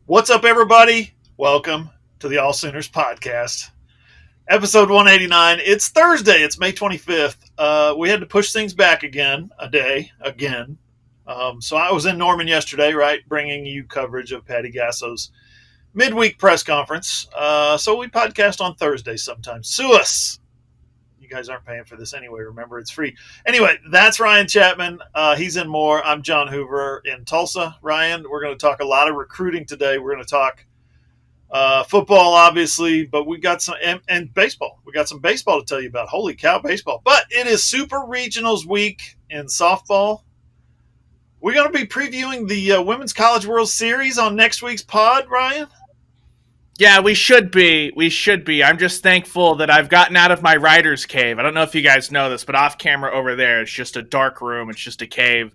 What's up, everybody? Welcome to the AllSooners Podcast, episode 189. It's Thursday. It's May 25th. We had to push things back a day. So I was in Norman yesterday, right, bringing you coverage of Patty Gasso's midweek press conference. So we podcast on Thursday sometimes. Sue us. You guys aren't paying for this anyway. Remember, it's free. Anyway, that's Ryan Chapman. He's in Moore. I'm John Hoover in Tulsa. Ryan, we're going to talk a lot of recruiting today. We're going to talk football, obviously, but we got some and baseball. We got some baseball to tell you about. Holy cow, baseball! But it is Super Regionals week in softball. We're going to be previewing the Women's College World Series on next week's pod, Ryan. Yeah, we should be. I'm just thankful that I've gotten out of my writer's cave. I don't know if you guys know this, but off camera over there, it's just a dark room. It's just a cave.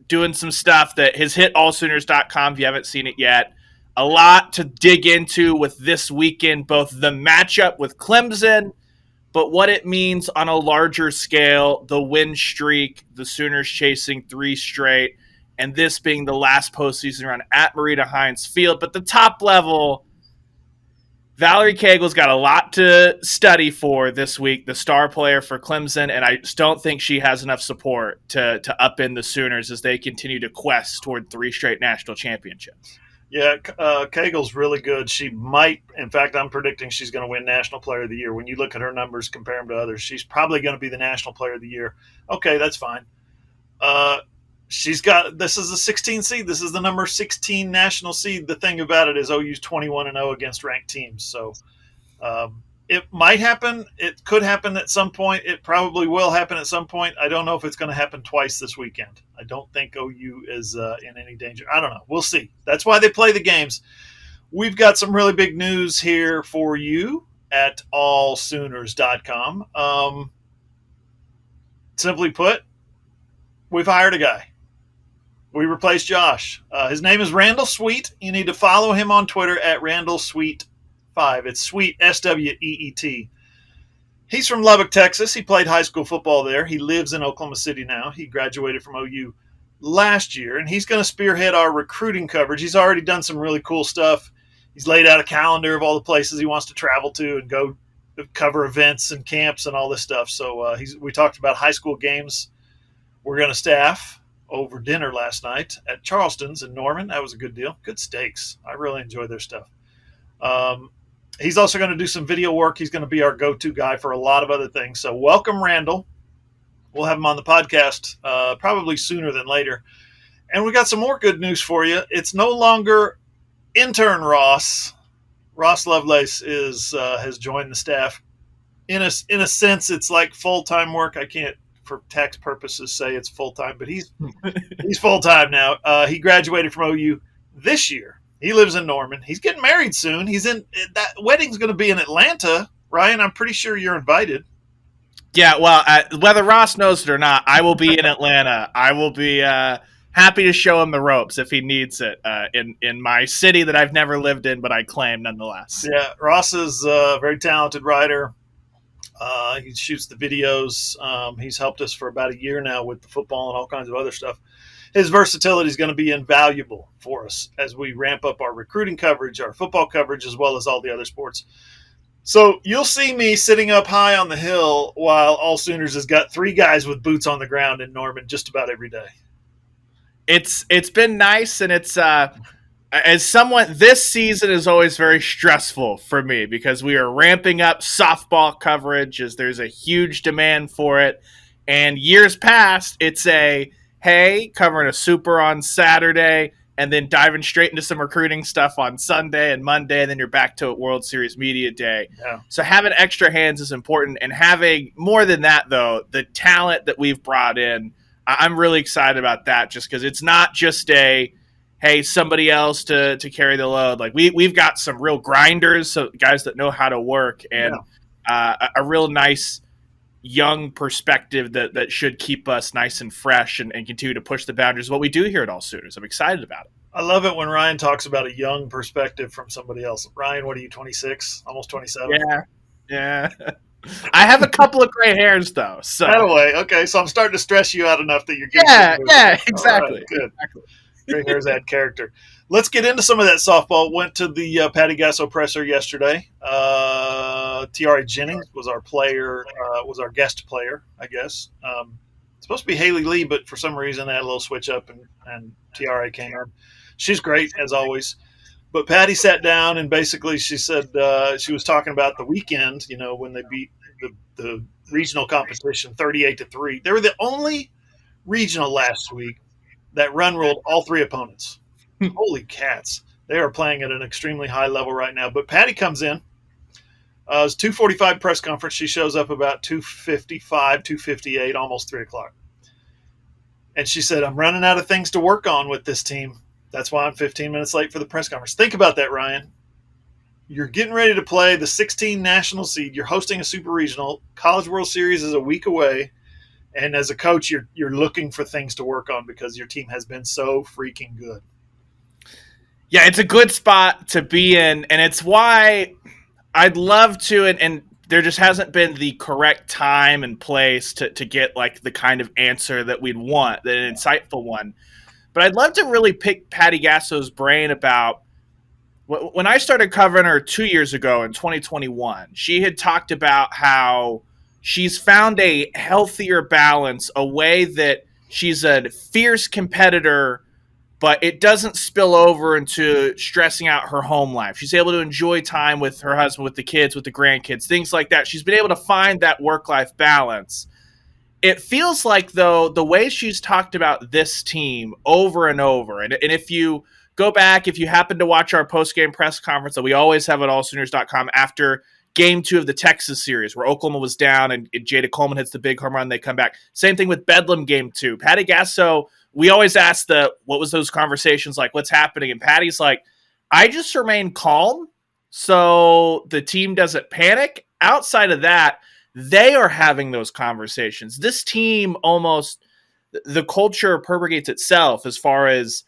Doing some stuff that has hit AllSooners.com if you haven't seen it yet. A lot to dig into with this weekend, both the matchup with Clemson, but what it means on a larger scale, the win streak, the Sooners chasing 3 straight, and this being the last postseason run at Marita Hines Field. But the top level, Valerie Kegel's got a lot to study for this week, the star player for Clemson, and I just don't think she has enough support to upend the Sooners as they continue to quest toward 3 straight national championships. Yeah, Kegel's really good. She might, in fact, I'm predicting she's going to win National Player of the Year. When you look at her numbers, compare them to others, she's probably going to be the National Player of the Year. Okay, that's fine. This is the 16 seed. This is the number 16 national seed. The thing about it is OU's 21-0 against ranked teams. So it might happen. It could happen at some point. It probably will happen at some point. I don't know if it's going to happen twice this weekend. I don't think OU is in any danger. I don't know. We'll see. That's why they play the games. We've got some really big news here for you at AllSooners.com. Simply put, we've hired a guy. We replaced Josh. His name is Randall Sweet. You need to follow him on Twitter at RandallSweet5. It's Sweet, S-W-E-E-T. He's from Lubbock, Texas. He played high school football there. He lives in Oklahoma City now. He graduated from OU last year, and he's going to spearhead our recruiting coverage. He's already done some really cool stuff. He's laid out a calendar of all the places he wants to travel to and go cover events and camps and all this stuff. So we talked about high school games we're going to staff over dinner last night at Charleston's in Norman. That was a good deal. Good steaks. I really enjoy their stuff. He's also going to do some video work. He's going to be our go-to guy for a lot of other things. So welcome, Randall. We'll have him on the podcast probably sooner than later. And we got some more good news for you. It's no longer intern Ross. Ross Lovelace has joined the staff. In a sense, it's like full-time work. I can't, for tax purposes, say it's full-time, but he's full-time now. He graduated from OU this year. He lives in Norman. He's getting married soon. That wedding's going to be in Atlanta. Ryan, I'm pretty sure you're invited. Yeah, well, whether Ross knows it or not, I will be in Atlanta. I will be happy to show him the ropes if he needs it in my city that I've never lived in, but I claim nonetheless. Yeah, Ross is a very talented writer. He shoots the videos. He's helped us for about a year now with the football and all kinds of other stuff. His versatility is going to be invaluable for us as we ramp up our recruiting coverage, our football coverage, as well as all the other sports. So you'll see me sitting up high on the hill while AllSooners has got 3 guys with boots on the ground in Norman just about every day. It's been nice, and it's as someone, this season is always very stressful for me because we are ramping up softball coverage as there's a huge demand for it. And years past, it's covering a super on Saturday and then diving straight into some recruiting stuff on Sunday and Monday, and then you're back to World Series Media Day. Yeah. So having extra hands is important, and having more than that, though, the talent that we've brought in, I'm really excited about that just because it's not just somebody else to carry the load. Like we've got some real grinders, so guys that know how to work, and a real nice young perspective that should keep us nice and fresh and continue to push the boundaries of what we do here at AllSooners. I'm excited about it. I love it when Ryan talks about a young perspective from somebody else. Ryan, what are you, 26? Almost 27? Yeah. I have a couple of gray hairs, though. So that way. Okay, so I'm starting to stress you out enough that you're getting exactly. Right, good. Exactly. Gray hairs add character. Let's get into some of that softball. Went to the Patty Gasso presser yesterday. Tiara Jennings was our player, was our guest player, I guess. It's supposed to be Haley Lee, but for some reason they had a little switch up and Tiara came in. She's great, as always. But Patty sat down and basically she said she was talking about the weekend, when they beat the regional competition 38-3. They were the only regional last week that run rolled all three opponents. Holy cats. They are playing at an extremely high level right now. But Patty comes in. It's 2:45 press conference. She shows up about 2:55, 2:58, almost 3 o'clock. And she said, I'm running out of things to work on with this team. That's why I'm 15 minutes late for the press conference. Think about that, Ryan. You're getting ready to play the 16 national seed. You're hosting a super regional. College World Series is a week away. And as a coach, you're looking for things to work on because your team has been so freaking good. Yeah, it's a good spot to be in, and it's why I'd love to, and there just hasn't been the correct time and place to get like the kind of answer that we'd want, an insightful one. But I'd love to really pick Patty Gasso's brain about when I started covering her 2 years ago in 2021, she had talked about how she's found a healthier balance, a way that she's a fierce competitor, but it doesn't spill over into stressing out her home life. She's able to enjoy time with her husband, with the kids, with the grandkids, things like that. She's been able to find that work-life balance. It feels like, though, the way she's talked about this team over and over, and if you go back, if you happen to watch our post-game press conference that we always have at AllSooners.com after Game 2 of the Texas series, where Oklahoma was down and Jada Coleman hits the big home run, they come back. Same thing with Bedlam Game 2. Patty Gasso, we always ask what was those conversations like? What's happening? And Patty's like, I just remain calm so the team doesn't panic. Outside of that, they are having those conversations. This team almost, the culture propagates itself as far as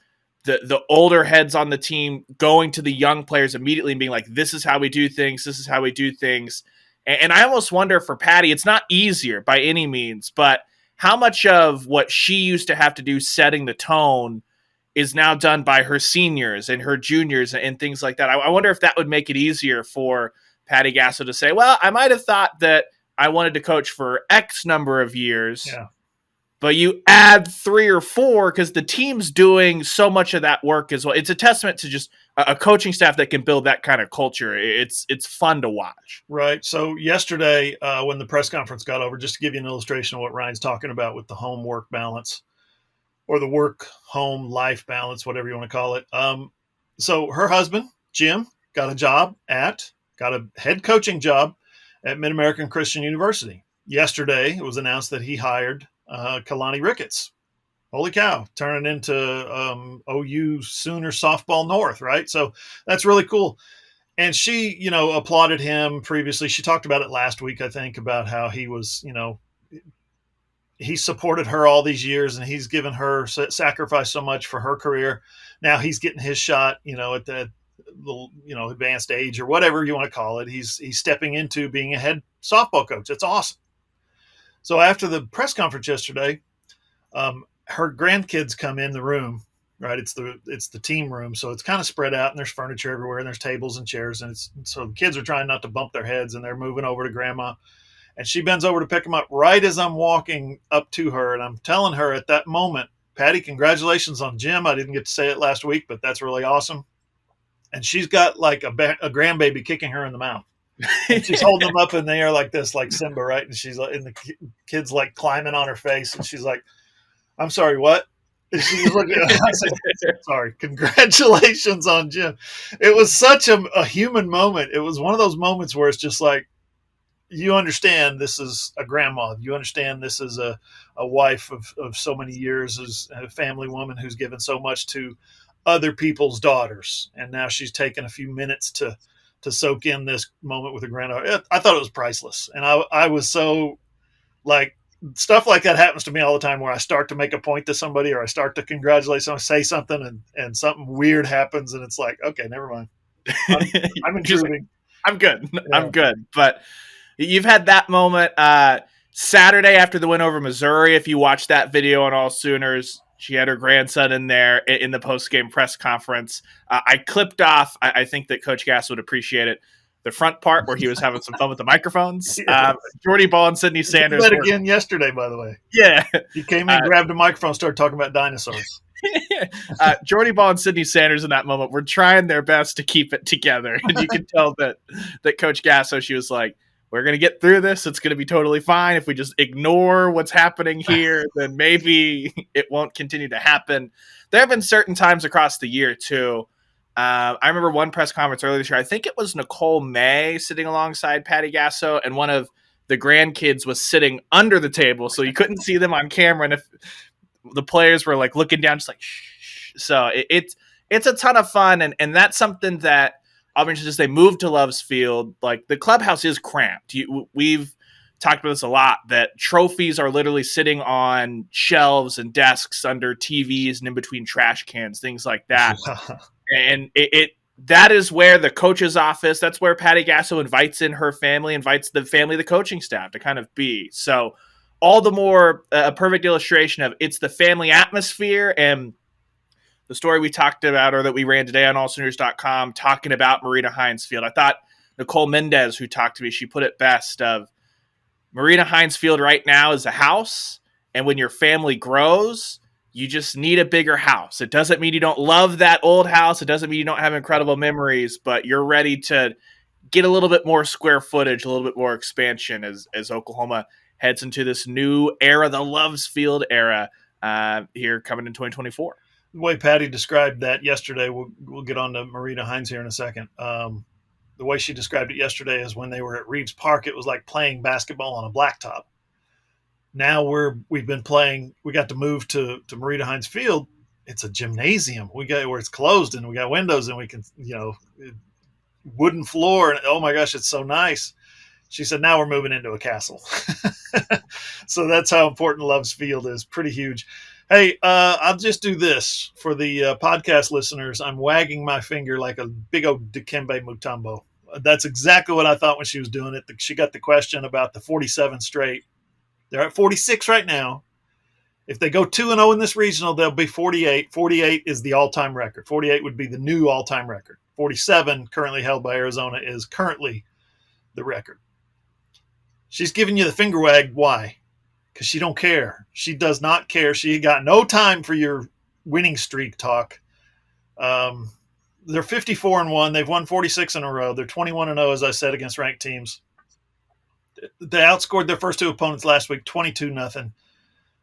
the older heads on the team going to the young players immediately and being like, this is how we do things. This is how we do things. And I almost wonder for Patty, it's not easier by any means, but how much of what she used to have to do setting the tone is now done by her seniors and her juniors and things like that. I wonder if that would make it easier for Patty Gasso to say, well, I might have thought that I wanted to coach for X number of years, but you add 3 or 4 because the team's doing so much of that work as well. It's a testament to just a coaching staff that can build that kind of culture. It's fun to watch. Right. So yesterday, when the press conference got over, just to give you an illustration of what Ryan's talking about with the home-work balance or the work-home-life balance, whatever you want to call it. So her husband, Jim, got a head coaching job at Mid-American Christian University. Yesterday, it was announced that he hired Kalani Ricketts. Holy cow, turning into OU Sooner softball North, right? So that's really cool. And she, applauded him previously. She talked about it last week, I think, about how he was, he supported her all these years and he's given her sacrificed so much for her career. Now he's getting his shot, at the little, advanced age or whatever you want to call it. He's stepping into being a head softball coach. That's awesome. So after the press conference yesterday, her grandkids come in the room, right? It's the team room. So it's kind of spread out and there's furniture everywhere and there's tables and chairs. And so the kids are trying not to bump their heads and they're moving over to grandma. And she bends over to pick them up right as I'm walking up to her. And I'm telling her at that moment, Patty, congratulations on Jim. I didn't get to say it last week, but that's really awesome. And she's got like a grandbaby kicking her in the mouth. And she's holding them up in the air like this, like Simba, right? And she's and the kid's like climbing on her face. And she's like, I'm sorry, what? And she was looking at me. I said, sorry, congratulations on Jim. It was such a human moment. It was one of those moments where it's just like, you understand this is a grandma. You understand this is a wife of so many years, as a family woman who's given so much to other people's daughters. And now she's taken a few minutes to soak in this moment with her granddaughter. I thought it was priceless. And I was so like, stuff like that happens to me all the time where I start to make a point to somebody or I start to congratulate someone, say something and something weird happens. And it's like, okay, never mind. I'm intruding. I'm good. Yeah. I'm good. But you've had that moment Saturday after the win over Missouri. If you watch that video on All Sooners, She had her grandson in there in the post-game press conference. I clipped off, I think that Coach Gass would appreciate it, the front part where he was having some fun with the microphones. Jordy Ball and Sydney Sanders. That again yesterday, by the way. Yeah. He came in, grabbed a microphone, started talking about dinosaurs. Jordy Ball and Sydney Sanders in that moment were trying their best to keep it together. And you can tell that Coach Gasso, she was like, we're going to get through this. It's going to be totally fine. If we just ignore what's happening here, then maybe it won't continue to happen. There have been certain times across the year, too. I remember one press conference earlier this year. I think it was Nicole May sitting alongside Patty Gasso, and one of the grandkids was sitting under the table, so you couldn't see them on camera. And if the players were like looking down, just like, shh. So it's a ton of fun. And that's something that I'll mention as they move to Love's Field. Like, the clubhouse is cramped. We've talked about this a lot, that trophies are literally sitting on shelves and desks under TVs and in between trash cans, things like that. And that is where the coach's office, that's where Patty Gasso invites in her family, invites the family, the coaching staff to kind of be. So all the more a perfect illustration of it's the family atmosphere. And the story we talked about, or that we ran today on AllSooners.com, talking about Marina Hines Field. I thought Nicole Mendez, who talked to me, she put it best of Marina Hines Field right now is a house. And when your family grows, you just need a bigger house. It doesn't mean you don't love that old house. It doesn't mean you don't have incredible memories, but you're ready to get a little bit more square footage, a little bit more expansion as Oklahoma heads into this new era, the Loves Field era, here coming in 2024. The way Patty described that yesterday, we'll get on to Marina Hines here in a second. The way she described it yesterday is when they were at Reeves Park, it was like playing basketball on a blacktop. Now we got to move to Marina Hines Field. It's a gymnasium. We got where it's closed and we got windows and we can, wooden floor. And oh my gosh, it's so nice. She said, now we're moving into a castle. So that's how important Love's Field is. Pretty huge. Hey, I'll just do this for the podcast listeners. I'm wagging my finger like a big old Dikembe Mutombo. That's exactly what I thought when she was doing it. She got the question about the 47 straight. They're at 46 right now. If they go 2-0 in this regional, they'll be 48. 48 is the all-time record. 48 would be the new all-time record. 47, currently held by Arizona, is currently the record. She's giving you the finger wag. Why? Because she don't care. She does not care. She got no time for your winning streak talk. They're 54-1. They've won 46 in a row. They're 21-0, as I said, against ranked teams. They outscored their first two opponents last week, 22-0.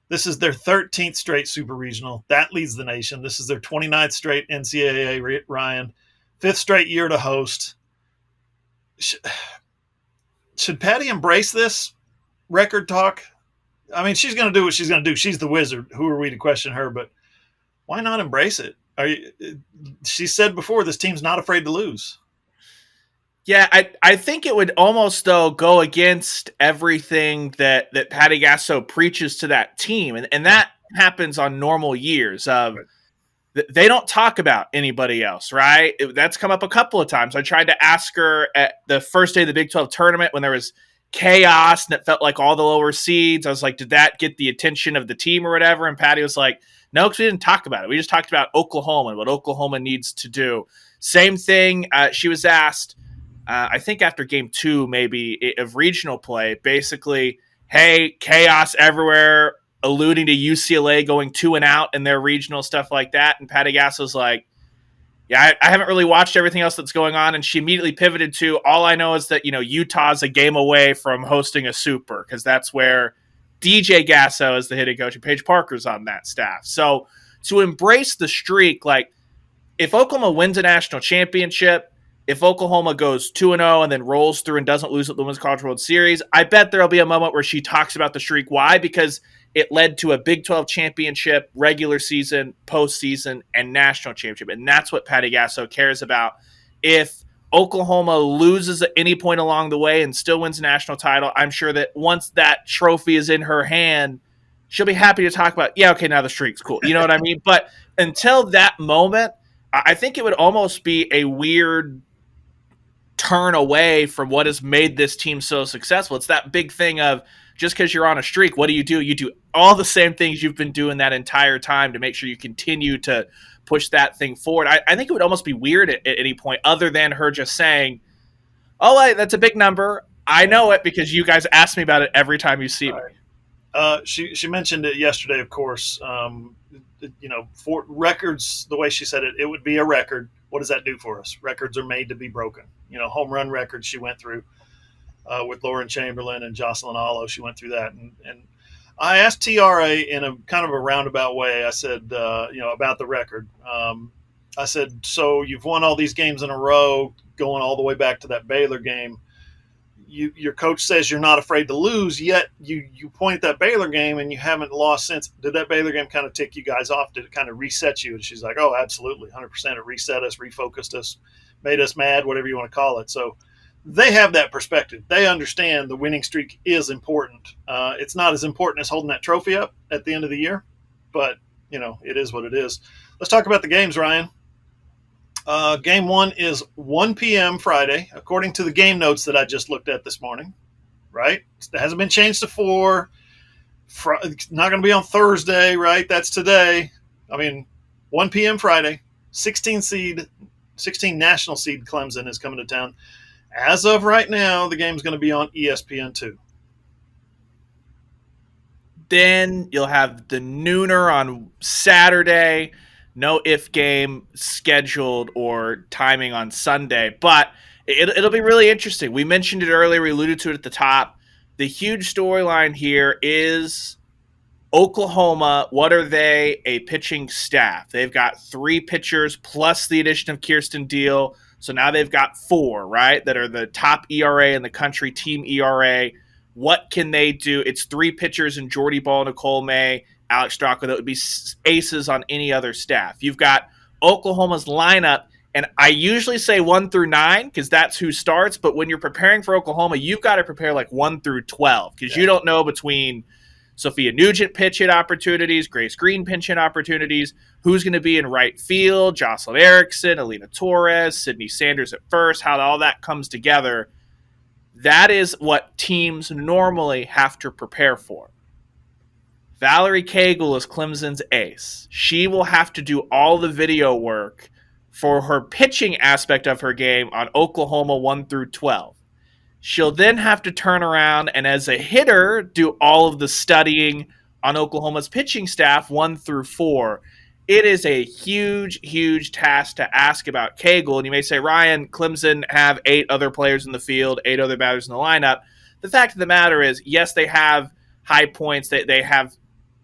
This is their 13th straight super regional. That leads the nation. This is their 29th straight NCAA, Ryan. 5th straight year to host. Should Patty embrace this record talk? I mean, she's going to do what she's going to do. She's the wizard. Who are we to question her? But why not embrace it? She said before, this team's not afraid to lose. Yeah, I think it would almost, though, go against everything that Patty Gasso preaches to that team. And that happens on normal years. They don't talk about anybody else, right? That's come up a couple of times. I tried to ask her at the first day of the Big 12 tournament when there was chaos and it felt like all the lower seeds. I was like, did that get the attention of the team or whatever? And Patty was like, no, because we didn't talk about it. We just talked about Oklahoma and what Oklahoma needs to do. Same thing. She was asked, I think after game 2, maybe, of regional play, basically, hey, chaos everywhere, alluding to UCLA going 2-out in their regional, stuff like that. And Patty Gasso's like, yeah, I haven't really watched everything else that's going on. And she immediately pivoted to, all I know is that, Utah's a game away from hosting a super, because that's where DJ Gasso is the hitting coach and Paige Parker's on that staff. So to embrace the streak, like, if Oklahoma wins a national championship, if Oklahoma goes 2-0 and then rolls through and doesn't lose at the Women's College World Series, I bet there'll be a moment where she talks about the streak. Why? Because it led to a Big 12 championship, regular season, postseason, and national championship. And that's what Patty Gasso cares about. If Oklahoma loses at any point along the way and still wins a national title, I'm sure that once that trophy is in her hand, she'll be happy to talk about, yeah, okay, now the streak's cool. You know what I mean? But until that moment, I think it would almost be a weird turn away from what has made this team so successful. It's that big thing of just because you're on a streak, what do? You do all the same things you've been doing that entire time to make sure you continue to push that thing forward. I think it would almost be weird at any point other than her just saying, oh, that's a big number. I know it because you guys ask me about it every time you see me. She mentioned it yesterday, of course. For records, the way she said it, it would be a record. What does that do for us? Records are made to be broken. Home run records she went through with Lauren Chamberlain and Jocelyn Allo. She went through that. And I asked TRA in a kind of a roundabout way. I said, about the record. I said, so you've won all these games in a row, going all the way back to that Baylor game. Your coach says you're not afraid to lose, yet you point at that Baylor game and you haven't lost since. Did that Baylor game kind of tick you guys off? Did it kind of reset you? And she's like, oh, absolutely, 100%. It reset us, refocused us, made us mad, whatever you want to call it. So they have that perspective. They understand the winning streak is important. It's not as important as holding that trophy up at the end of the year, but, it is what it is. Let's talk about the games, Ryan. Game 1 is 1 p.m. Friday, according to the game notes that I just looked at this morning, right? It hasn't been changed to 4. It's not going to be on Thursday, right? That's today. 1 p.m. Friday, 16 national seed Clemson is coming to town. As of right now, the game's going to be on ESPN2. Then you'll have the nooner on Saturday. No if game scheduled or timing on Sunday, but it'll be really interesting. We mentioned it earlier. We alluded to it at the top. The huge storyline here is Oklahoma. What are they? A pitching staff. They've got 3 pitchers plus the addition of Kirsten Deal. So now they've got 4, right, that are the top ERA in the country, team ERA. What can they do? It's 3 pitchers in Jordy Ball, Nicole May, Alex Straka, that would be aces on any other staff. You've got Oklahoma's lineup, and I usually say 1 through 9 because that's who starts, but when you're preparing for Oklahoma, you've got to prepare like 1 through 12 because you don't know between Sophia Nugent pitch-hit opportunities, Grace Green pinch-hit opportunities, who's going to be in right field, Jocelyn Erickson, Alina Torres, Sydney Sanders at first, how all that comes together. That is what teams normally have to prepare for. Valerie Cagle is Clemson's ace. She will have to do all the video work for her pitching aspect of her game on Oklahoma 1 through 12. She'll then have to turn around and as a hitter do all of the studying on Oklahoma's pitching staff 1 through 4. It is a huge, huge task to ask about Cagle. And you may say, Ryan, Clemson have 8 other players in the field, 8 other batters in the lineup. The fact of the matter is, yes, they have high points. They have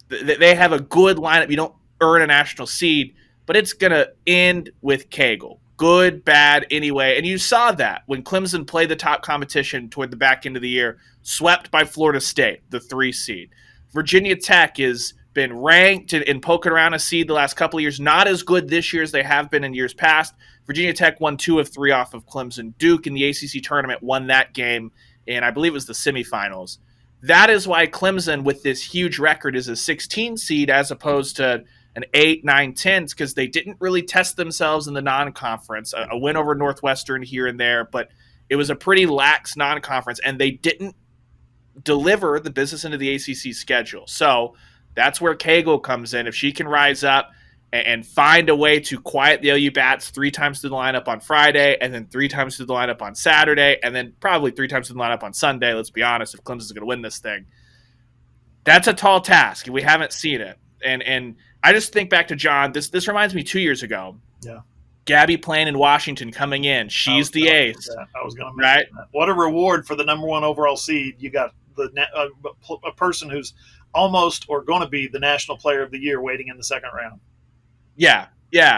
a good lineup. You don't earn a national seed, but it's going to end with Cagle. Good, bad, anyway. And you saw that when Clemson played the top competition toward the back end of the year, swept by Florida State, the 3 seed. Virginia Tech has been ranked and poking around a seed the last couple of years. Not as good this year as they have been in years past. Virginia Tech won 2 of 3 off of Clemson. Duke in the ACC tournament won that game, and I believe it was the semifinals. That is why Clemson, with this huge record, is a 16 seed as opposed to an 8, 9, 10, because they didn't really test themselves in the non-conference. A win over Northwestern here and there, but it was a pretty lax non-conference, and they didn't deliver the business into the ACC schedule. So that's where Cagle comes in. If she can rise up and find a way to quiet the OU bats 3 times through the lineup on Friday, and then 3 times through the lineup on Saturday, and then probably 3 times through the lineup on Sunday, let's be honest, if Clemson's going to win this thing, that's a tall task, and we haven't seen it. And I just think back to John. This reminds me 2 years ago. Yeah. Gabby Plain in Washington coming in. She's the ace. I was going to mention that. What a reward for the number 1 overall seed. You got a person who's almost or going to be the National Player of the Year waiting in the second round. Yeah.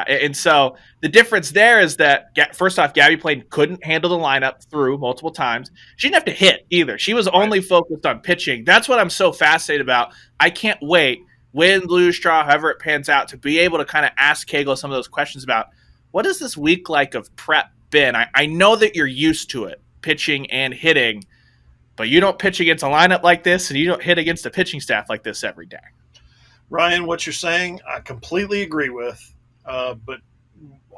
And so the difference there is that, first off, Gabby Plain couldn't handle the lineup through multiple times. She didn't have to hit either. She was only focused on pitching. That's what I'm so fascinated about. I can't wait, win, lose, draw, however it pans out, to be able to kind of ask Cagle some of those questions about what is this week like of prep been? I know that you're used to it, pitching and hitting, but you don't pitch against a lineup like this, and you don't hit against a pitching staff like this every day. Ryan, what you're saying, I completely agree with. But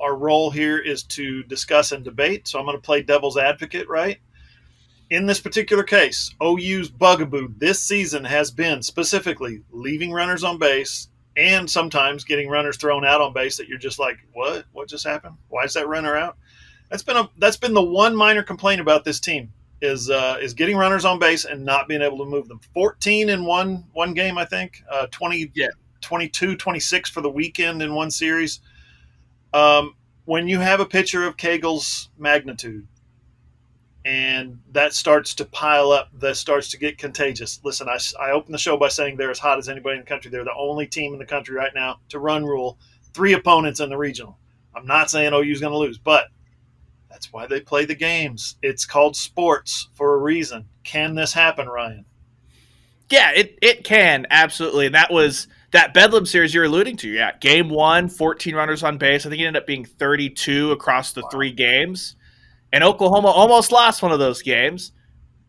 our role here is to discuss and debate. So I'm going to play devil's advocate, right? In this particular case, OU's bugaboo this season has been specifically leaving runners on base and sometimes getting runners thrown out on base that you're just like, what? What just happened? Why is that runner out? That's been the one minor complaint about this team is getting runners on base and not being able to move them. 14 in one game, I think. 22, 26 for the weekend in one series. When you have a pitcher of Cagle's magnitude, and that starts to pile up, that starts to get contagious. Listen, I opened the show by saying they're as hot as anybody in the country. They're the only team in the country right now to run rule 3 opponents in the regional. I'm not saying OU's going to lose, but that's why they play the games. It's called sports for a reason. Can this happen, Ryan? Yeah, it can, absolutely. And that was that Bedlam series you're alluding to. Yeah, game 1, 14 runners on base. I think it ended up being 32 across the 3 games. And Oklahoma almost lost one of those games.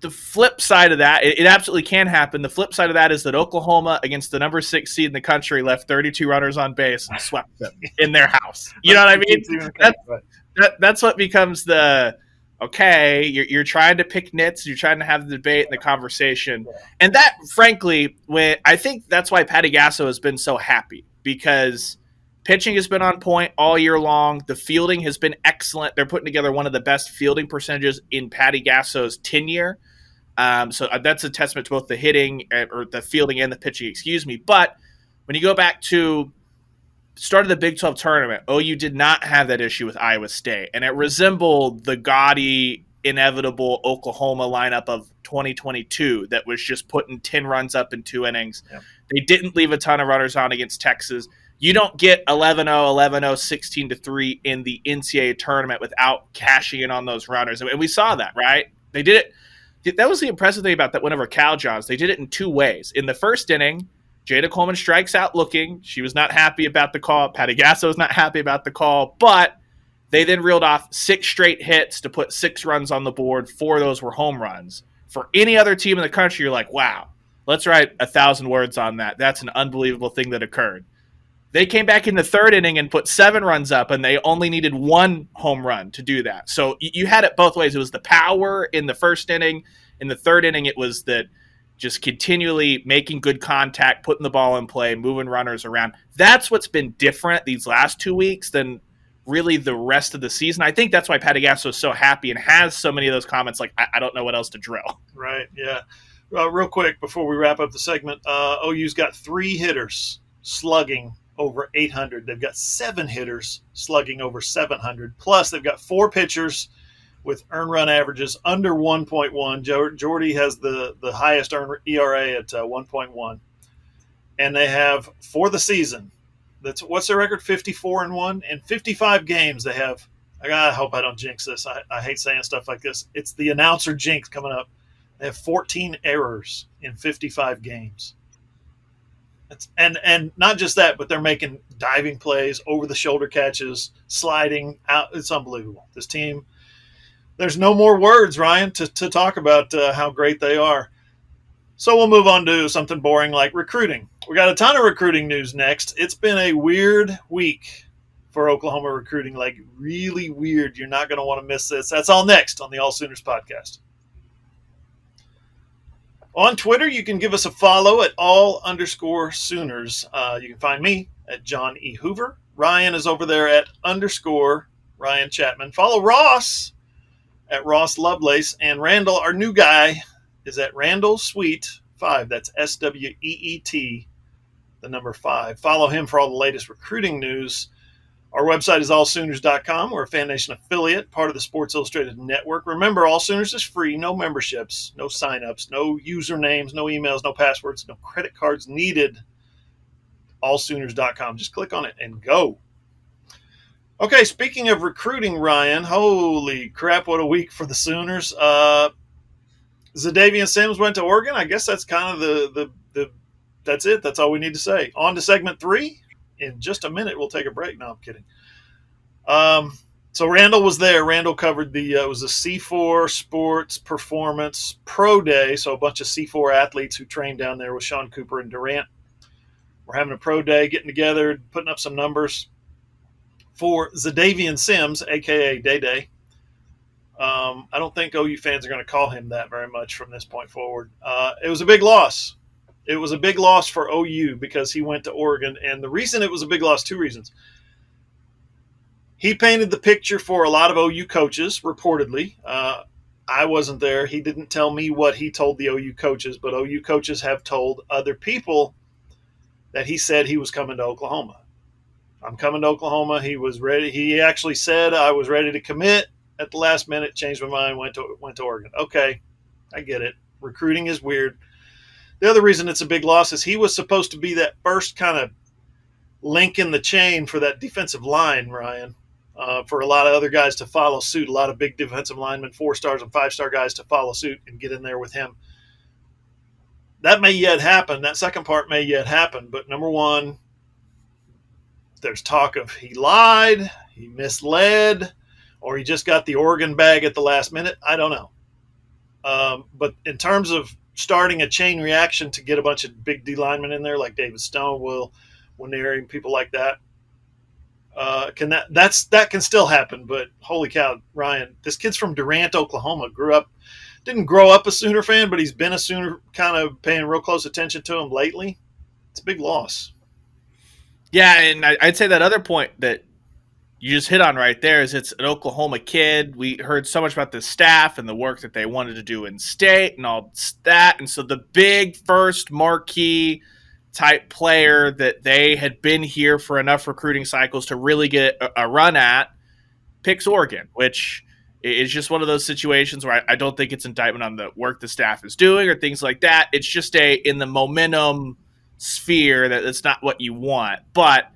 The flip side of that, it absolutely can happen. The flip side of that is that Oklahoma, against the number 6 seed in the country, left 32 runners on base and swept them in their house. You know what I mean? That's what becomes the, okay, you're trying to pick nits, you're trying to have the debate and the conversation. And that, frankly, I think that's why Patty Gasso has been so happy, because pitching has been on point all year long. The fielding has been excellent. They're putting together one of the best fielding percentages in Patty Gasso's tenure. So that's a testament to both the hitting or the fielding and the pitching, excuse me. But when you go back to start of the Big 12 tournament, OU did not have that issue with Iowa State. And it resembled the gaudy, inevitable Oklahoma lineup of 2022 that was just putting 10 runs up in 2 innings. Yeah. They didn't leave a ton of runners on against Texas. You don't get 11-0, 11-0, 16-3 in the NCAA tournament without cashing in on those runners. And we saw that, right? They did it. That was the impressive thing about that win over Cal Johns. They did it in 2 ways. In the first inning, Jada Coleman strikes out looking. She was not happy about the call. Patty Gasso was not happy about the call. But they then reeled off 6 straight hits to put 6 runs on the board. 4 of those were home runs. For any other team in the country, you're like, wow, let's write 1,000 words on that. That's an unbelievable thing that occurred. They came back in the 3rd inning and put 7 runs up, and they only needed 1 home run to do that. So you had it both ways. It was the power in the 1st inning. In the 3rd inning, it was that just continually making good contact, putting the ball in play, moving runners around. That's what's been different these last 2 weeks than really the rest of the season. I think that's why Patty Gasso is so happy and has so many of those comments like, I don't know what else to drill. Right, yeah. Real quick, before we wrap up the segment, OU's got 3 hitters slugging over 800. They've got 7 hitters slugging over 700. Plus, they've got 4 pitchers with earned run averages under 1.1. Jordy has the highest earned ERA at 1.1. And they have, for the season, what's their record? 54-1. In 55 games, they have, I hope I don't jinx this. I hate saying stuff like this. It's the announcer jinx coming up. They have 14 errors in 55 games. And not just that, but they're making diving plays, over-the-shoulder catches, sliding out. It's unbelievable. This team, there's no more words, Ryan, to talk about how great they are. So we'll move on to something boring like recruiting. We got a ton of recruiting news next. It's been a weird week for Oklahoma recruiting, like really weird. You're not going to want to miss this. That's all next on the AllSooners Podcast. On Twitter, you can give us a follow at _Sooners. You can find me at John E. Hoover. Ryan is over there at _Ryan Chapman. Follow Ross at Ross Lovelace. And Randall, our new guy, is at Randall Sweet 5. That's SWEET, the number 5. Follow him for all the latest recruiting news. Our website is allsooners.com. We're a Fan Nation affiliate, part of the Sports Illustrated Network. Remember, All Sooners is free, no memberships, no signups, no usernames, no emails, no passwords, no credit cards needed. Allsooners.com. Just click on it and go. Okay, speaking of recruiting, Ryan, holy crap, what a week for the Sooners. Zadavian Sims went to Oregon. I guess that's kind of the that's it. That's all we need to say. On to segment 3. In just a minute, we'll take a break. No, I'm kidding. So Randall was there. Randall covered it was a C4 Sports Performance Pro Day. So a bunch of C4 athletes who trained down there with Sean Cooper and Durant. We're having a pro day, getting together, putting up some numbers. for Zadavian Sims, a.k.a. Day Day. I don't think OU fans are going to call him that very much from this point forward. It was a big loss. It was a big loss for OU because he went to Oregon. And the reason it was a big loss, two reasons. He painted the picture for a lot of OU coaches, reportedly. I wasn't there. He didn't tell me what he told the OU coaches, but OU coaches have told other people that he said he was coming to Oklahoma. I'm coming to Oklahoma. He was ready. He actually said, I was ready to commit. At the last minute, changed my mind, went to Oregon. Okay, I get it. Recruiting is weird. The other reason it's a big loss is he was supposed to be that first kind of link in the chain for that defensive line, Ryan, for a lot of other guys to follow suit, a lot of big defensive linemen, 4-stars and 5-star guys to follow suit and get in there with him. That may yet happen. That second part may yet happen. But number one, there's talk of he lied, he misled, or he just got the Oregon bag at the last minute. I don't know. But in terms of starting a chain reaction to get a bunch of big D linemen in there like David Stone, Will Neri, people like that, that can still happen. But holy cow, Ryan, this kid's from Durant, Oklahoma, didn't grow up a Sooner fan, but he's been a Sooner, kind of paying real close attention to him lately. It's a big loss. Yeah, and I'd say that other point that you just hit on right there is it's an Oklahoma kid. We heard so much about the staff and the work that they wanted to do in state and all that. And so the big first marquee type player that they had been here for enough recruiting cycles to really get a run at picks Oregon, which is just one of those situations where I don't think it's indictment on the work the staff is doing or things like that. It's just in the momentum sphere that it's not what you want. But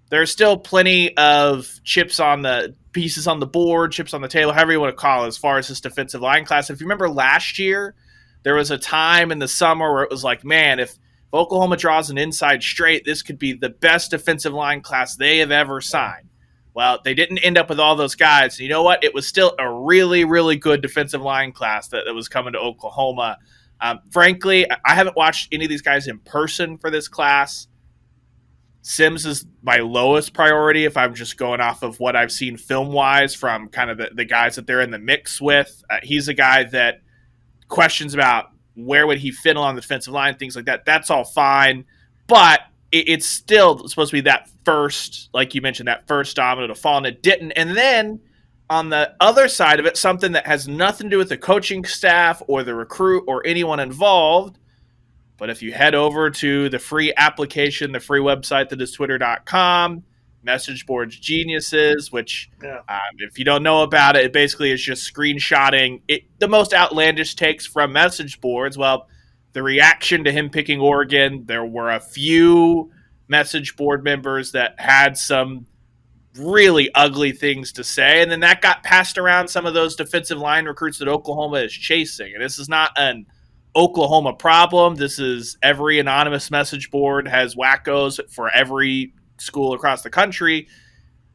there's still plenty of pieces on the board, chips on the table, however you want to call it, as far as this defensive line class. If you remember last year, there was a time in the summer where it was like, man, if Oklahoma draws an inside straight, this could be the best defensive line class they have ever signed. Well, they didn't end up with all those guys. You know what? It was still a really, really good defensive line class that was coming to Oklahoma. Frankly, I haven't watched any of these guys in person for this class. Sims is my lowest priority if I'm just going off of what I've seen film-wise from kind of the guys that they're in the mix with. He's a guy that questions about where would he fit on the defensive line, things like that. That's all fine, but it's still supposed to be that first, like you mentioned, that first domino to fall, and it didn't. And then on the other side of it, something that has nothing to do with the coaching staff or the recruit or anyone involved, but if you head over to the free application, the free website that is twitter.com, Message Boards Geniuses, which if you don't know about it, it basically is just screenshotting the most outlandish takes from message boards. Well, the reaction to him picking Oregon, there were a few message board members that had some really ugly things to say, and then that got passed around some of those defensive line recruits that Oklahoma is chasing. And this is not an Oklahoma problem. This is every anonymous message board has wackos for every school across the country,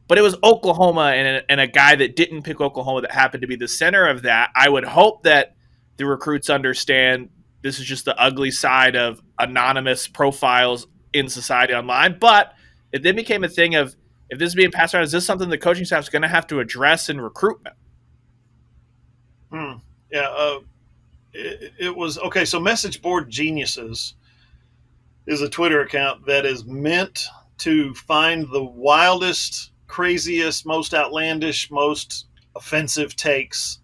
but it was Oklahoma and a guy that didn't pick Oklahoma that happened to be the center of that. I would hope that the recruits understand this is just the ugly side of anonymous profiles in society online. But it then became a thing of, if this is being passed around, is this something the coaching staff is going to have to address in recruitment? It was okay. So Message Board Geniuses is a Twitter account that is meant to find the wildest, craziest, most outlandish, most offensive takes,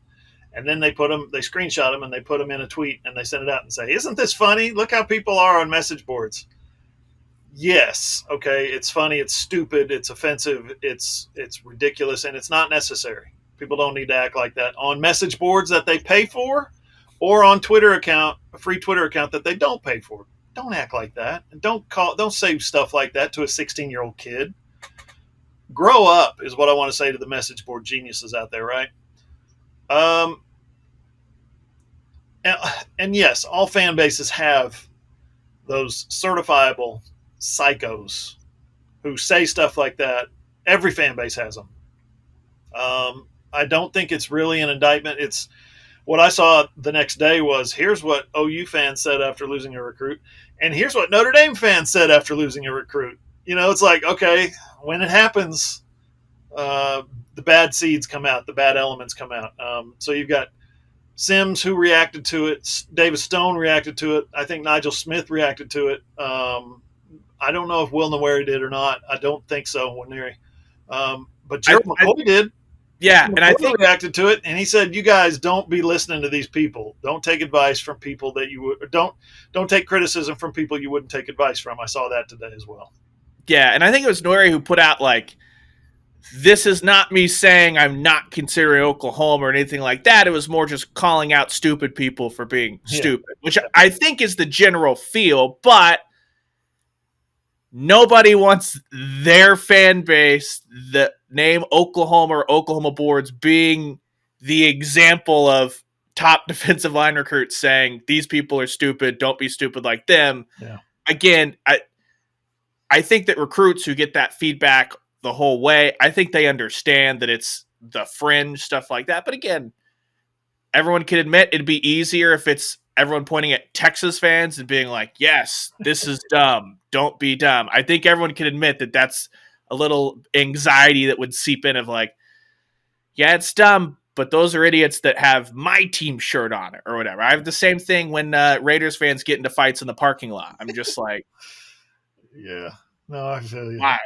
and then they screenshot them and they put them in a tweet and they send it out and say, "Isn't this funny? Look how people are on message boards." Yes, okay, it's funny, it's stupid, it's offensive, it's ridiculous, and it's not necessary. People don't need to act like that on message boards that they pay for, or on a free Twitter account that they don't pay for. Don't act like that, and don't say stuff like that to a 16-year-old kid. Grow up is what I want to say to the message board geniuses out there, right? And yes, all fan bases have those certifiable psychos who say stuff like that. Every fan base has them. I don't think it's really an indictment. It's what I saw the next day was, here's what OU fans said after losing a recruit, and here's what Notre Dame fans said after losing a recruit. It's like, okay, when it happens, the bad seeds come out, the bad elements come out. So you've got Sims who reacted to it. David Stone reacted to it. I think Nigel Smith reacted to it. I don't know if Will Nwaneri did or not. I don't think so, Nwaneri. But Gerald McCoy did. Yeah, and I think reacted to it, and he said, "You guys don't be listening to these people. Don't take advice from people that you would don't take criticism from people you wouldn't take advice from." I saw that today as well. Yeah, and I think it was Nwaneri who put out like, "This is not me saying I'm not considering Oklahoma or anything like that. It was more just calling out stupid people for being stupid," which I think is the general feel, but nobody wants their fan base, the name Oklahoma or Oklahoma boards, being the example of top defensive line recruits saying these people are stupid, don't be stupid like them. Yeah. Again, I think that recruits who get that feedback the whole way, I think they understand that it's the fringe stuff like that. But again, everyone can admit it'd be easier if it's everyone pointing at Texas fans and being like, yes, this is dumb. Don't be dumb. I think everyone can admit that that's a little anxiety that would seep in of like, yeah, it's dumb, but those are idiots that have my team shirt on it or whatever. I have the same thing when Raiders fans get into fights in the parking lot. I'm just like, yeah, no, I feel you. Why?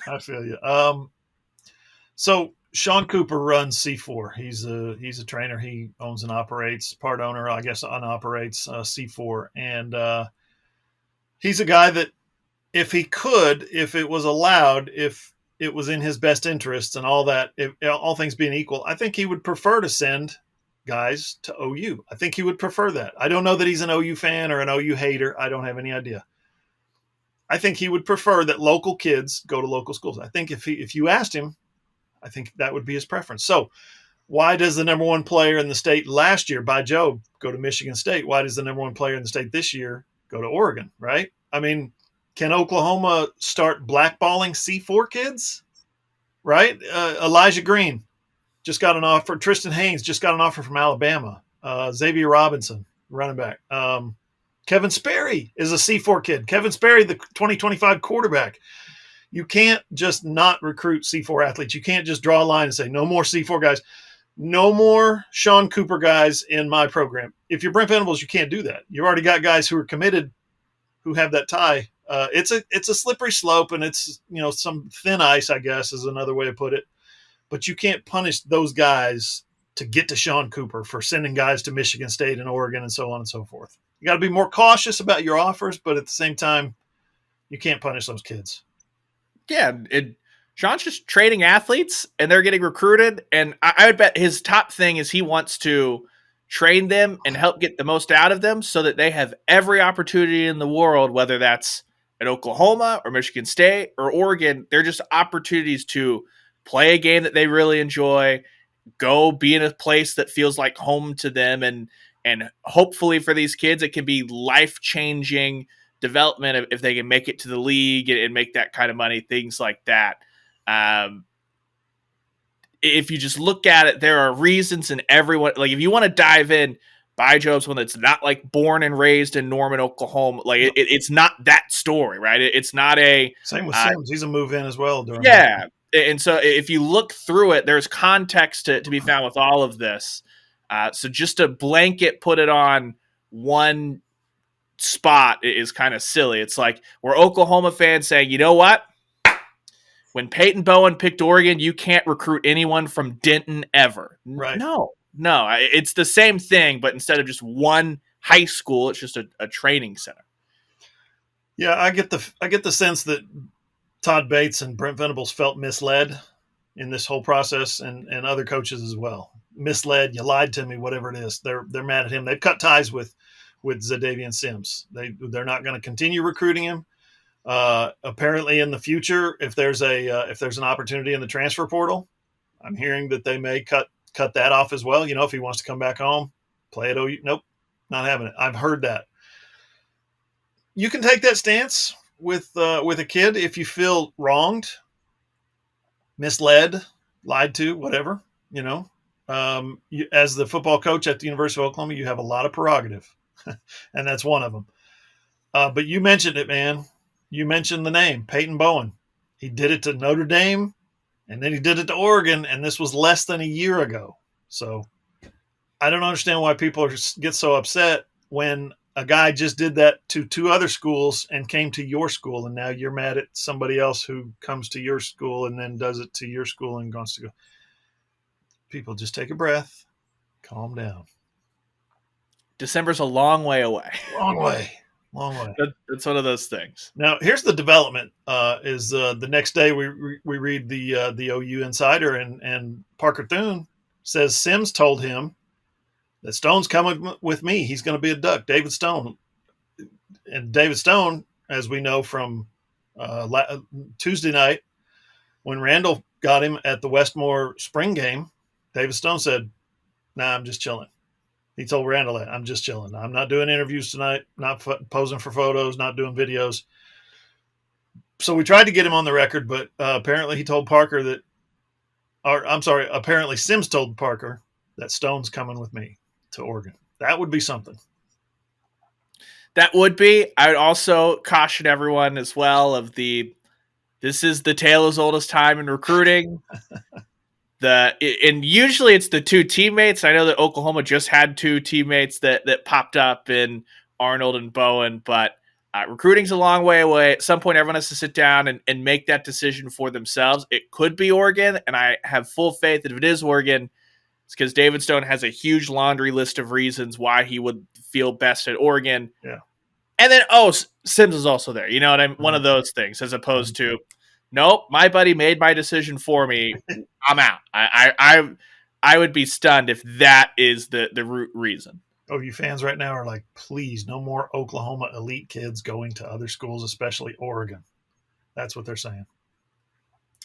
I feel you. So Sean Cooper runs C4. He's a trainer. He owns and operates, part owner, I guess, operates C4. And he's a guy that if he could, if it was allowed, if it was in his best interests and all that, if all things being equal, I think he would prefer to send guys to OU. I think he would prefer that. I don't know that he's an OU fan or an OU hater. I don't have any idea. I think he would prefer that local kids go to local schools. I think if you asked him, I think that would be his preference. So why does the number one player in the state last year, by Joe, go to Michigan State? Why does the number one player in the state this year go to Oregon, right? I mean, can Oklahoma start blackballing C4 kids, right? Elijah Green just got an offer. Tristan Haynes just got an offer from Alabama. Xavier Robinson, running back. Kevin Sperry is a C4 kid. Kevin Sperry, the 2025 quarterback. You can't just not recruit C4 athletes. You can't just draw a line and say, no more C4 guys. No more Sean Cooper guys in my program. If you're Brent Venables, you can't do that. You've already got guys who are committed who have that tie. It's a slippery slope, and it's, some thin ice, I guess, is another way to put it. But you can't punish those guys to get to Sean Cooper for sending guys to Michigan State and Oregon and so on and so forth. You got to be more cautious about your offers, but at the same time, you can't punish those kids. Yeah, Sean's just trading athletes, and they're getting recruited. And I would bet his top thing is he wants to train them and help get the most out of them so that they have every opportunity in the world, whether that's at Oklahoma or Michigan State or Oregon. They're just opportunities to play a game that they really enjoy, go be in a place that feels like home to them, and hopefully for these kids, it can be life-changing development if they can make it to the league and make that kind of money, things like that. If you just look at it, there are reasons, and everyone, like if you want to dive in, by Joe's one that's not like born and raised in Norman, Oklahoma. Like it's not that story, right? It's not a same with Sims. He's a move in as well. Yeah. And so if you look through it, there's context to be found with all of this. So just to blanket put it on one spot is kind of silly. It's like we're Oklahoma fans saying, you know what? When Peyton Bowen picked Oregon, you can't recruit anyone from Denton ever. Right. No, it's the same thing, but instead of just one high school, it's just a training center. Yeah, I get the sense that Todd Bates and Brent Venables felt misled in this whole process, and other coaches as well. Misled, you lied to me, whatever it is. They're mad at him. They've cut ties with Zadavian Sims. They're not going to continue recruiting him. Apparently in the future, if there's an opportunity in the transfer portal, I'm hearing that they may cut that off as well. If he wants to come back home, play at OU. Nope, not having it. I've heard that. You can take that stance with a kid if you feel wronged, misled, lied to, whatever. As the football coach at the University of Oklahoma, you have a lot of prerogative, and that's one of them. But you mentioned it, man. You mentioned the name, Peyton Bowen. He did it to Notre Dame. And then he did it to Oregon, and this was less than a year ago. So I don't understand why people get so upset when a guy just did that to 2 other schools and came to your school, and now you're mad at somebody else who comes to your school and then does it to your school and wants to go. People, just take a breath, calm down. December's a long way away. Long way. It's one of those things. Now, here's the development. Is the next day we read the OU Insider, and Parker Thune says Sims told him that Stone's coming with me. He's going to be a Duck. David Stone. And David Stone, as we know from Tuesday night, when Randall got him at the Westmore spring game, David Stone said, "Nah, I'm just chilling." He told Randall that, "I'm just chilling. I'm not doing interviews tonight, not posing for photos, not doing videos." So we tried to get him on the record, but apparently he told Parker that, apparently Sims told Parker that Stone's coming with me to Oregon. That would be something. That would be. I would also caution everyone as well this is the tale as old as time in recruiting. And usually it's the 2 teammates. I know that Oklahoma just had 2 teammates that popped up in Arnold and Bowen, but recruiting's a long way away. At some point, everyone has to sit down and make that decision for themselves. It could be Oregon, and I have full faith that if it is Oregon, it's because David Stone has a huge laundry list of reasons why he would feel best at Oregon. Yeah. And then, Sims is also there. You know what I mean? One of those things, as opposed to, nope, my buddy made my decision for me. I'm out. I would be stunned if that is the root reason. OU fans right now are like, please, no more Oklahoma elite kids going to other schools, especially Oregon. That's what they're saying.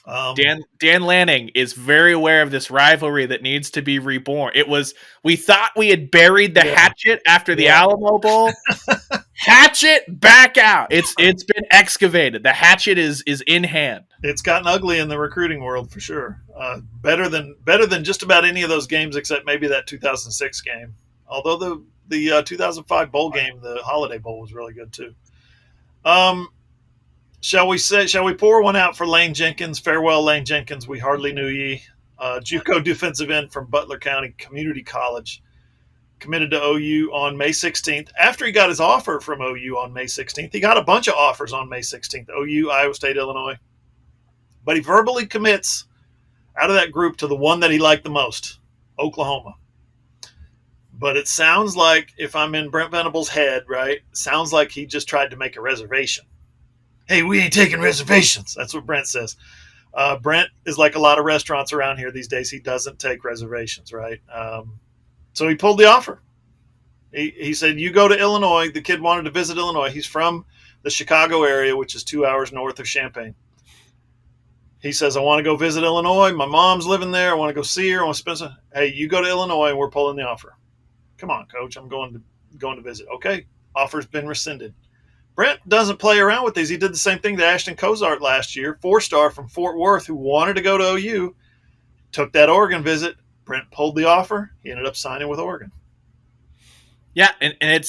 Dan Lanning is very aware of this rivalry that needs to be reborn. We thought we had buried the hatchet after the Alamo Bowl. Hatchet back out. It's been excavated. The hatchet is in hand. It's gotten ugly in the recruiting world for sure. Better than just about any of those games except maybe that 2006 game. Although the 2005 bowl game, the Holiday Bowl, was really good too. Shall we pour one out for Lane Jenkins? Farewell, Lane Jenkins. We hardly knew ye. JUCO defensive end from Butler County Community College, committed to OU on May 16th. After he got his offer from OU on May 16th, he got a bunch of offers on May 16th. OU, Iowa State, Illinois. But he verbally commits out of that group to the one that he liked the most, Oklahoma. But it sounds like, if I'm in Brent Venables' head, right, sounds like he just tried to make a reservation. Hey, we ain't taking reservations. That's what Brent says. Brent is like a lot of restaurants around here these days. He doesn't take reservations, right? So he pulled the offer. He said, you go to Illinois. The kid wanted to visit Illinois. He's from the Chicago area, which is 2 hours north of Champaign. He says, I want to go visit Illinois. My mom's living there. I want to go see her. I want to spend some. Hey, you go to Illinois and we're pulling the offer. Come on, coach. I'm going to visit. Okay. Offer's been rescinded. Brent doesn't play around with these. He did the same thing to Ashton Cozart last year, 4-star from Fort Worth, who wanted to go to OU, took that Oregon visit. Brent pulled the offer. He ended up signing with Oregon. Yeah, and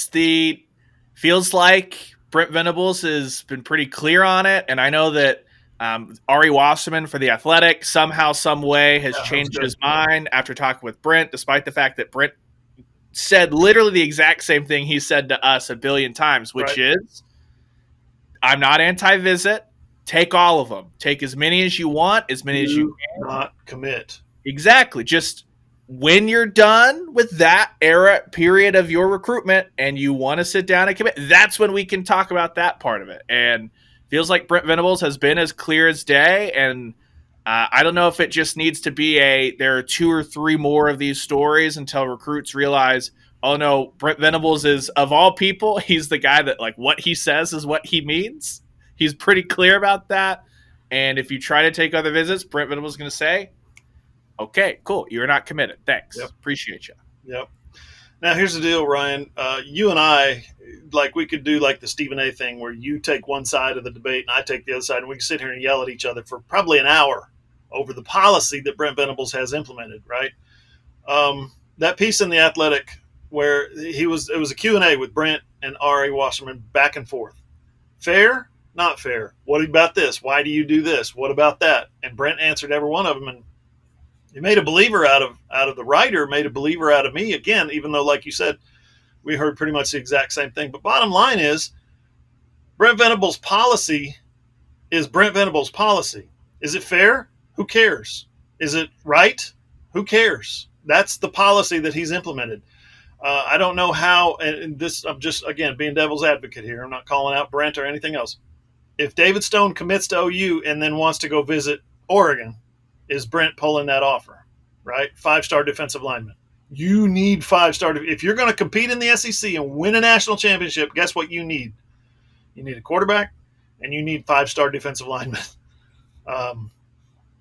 feels like Brent Venables has been pretty clear on it, and I know that Ari Wasserman for The Athletic somehow, some way has changed his mind after talking with Brent, despite the fact that Brent said literally the exact same thing he said to us a billion times, which is, I'm not anti-visit. Take all of them. Take as many as you want, as many as you can. Not commit. Exactly. Just when you're done with that period of your recruitment and you want to sit down and commit, that's when we can talk about that part of it. And feels like Brent Venables has been as clear as day. And I don't know if it just needs to be there are 2 or 3 more of these stories until recruits realize, oh no, Brent Venables is, of all people, he's the guy that, like, what he says is what he means. He's pretty clear about that. And if you try to take other visits, Brent Venables is going to say, okay, cool, you're not committed. Thanks. Yep. Appreciate you. Yep. Now, here's the deal, Ryan. You and I, like, we could do like the Stephen A. thing where you take one side of the debate and I take the other side, and we can sit here and yell at each other for probably an hour over the policy that Brent Venables has implemented, right? That piece in The Athletic where it was a Q&A with Brent and Ari Wasserman back and forth. Fair? Not fair. What about this? Why do you do this? What about that? And Brent answered every one of them, and he made a believer out of the writer, made a believer out of me again, even though, like you said, we heard pretty much the exact same thing. But bottom line is, Brent Venables' policy is Brent Venables' policy. Is it fair? Who cares? Is it right? Who cares? That's the policy that he's implemented. I don't know how, and this, I'm just, again, being devil's advocate here. I'm not calling out Brent or anything else. If David Stone commits to OU and then wants to go visit Oregon, is Brent pulling that offer, right? 5-star defensive lineman. You need 5-star. If you're going to compete in the SEC and win a national championship, guess what you need? You need a quarterback, and you need 5-star defensive linemen.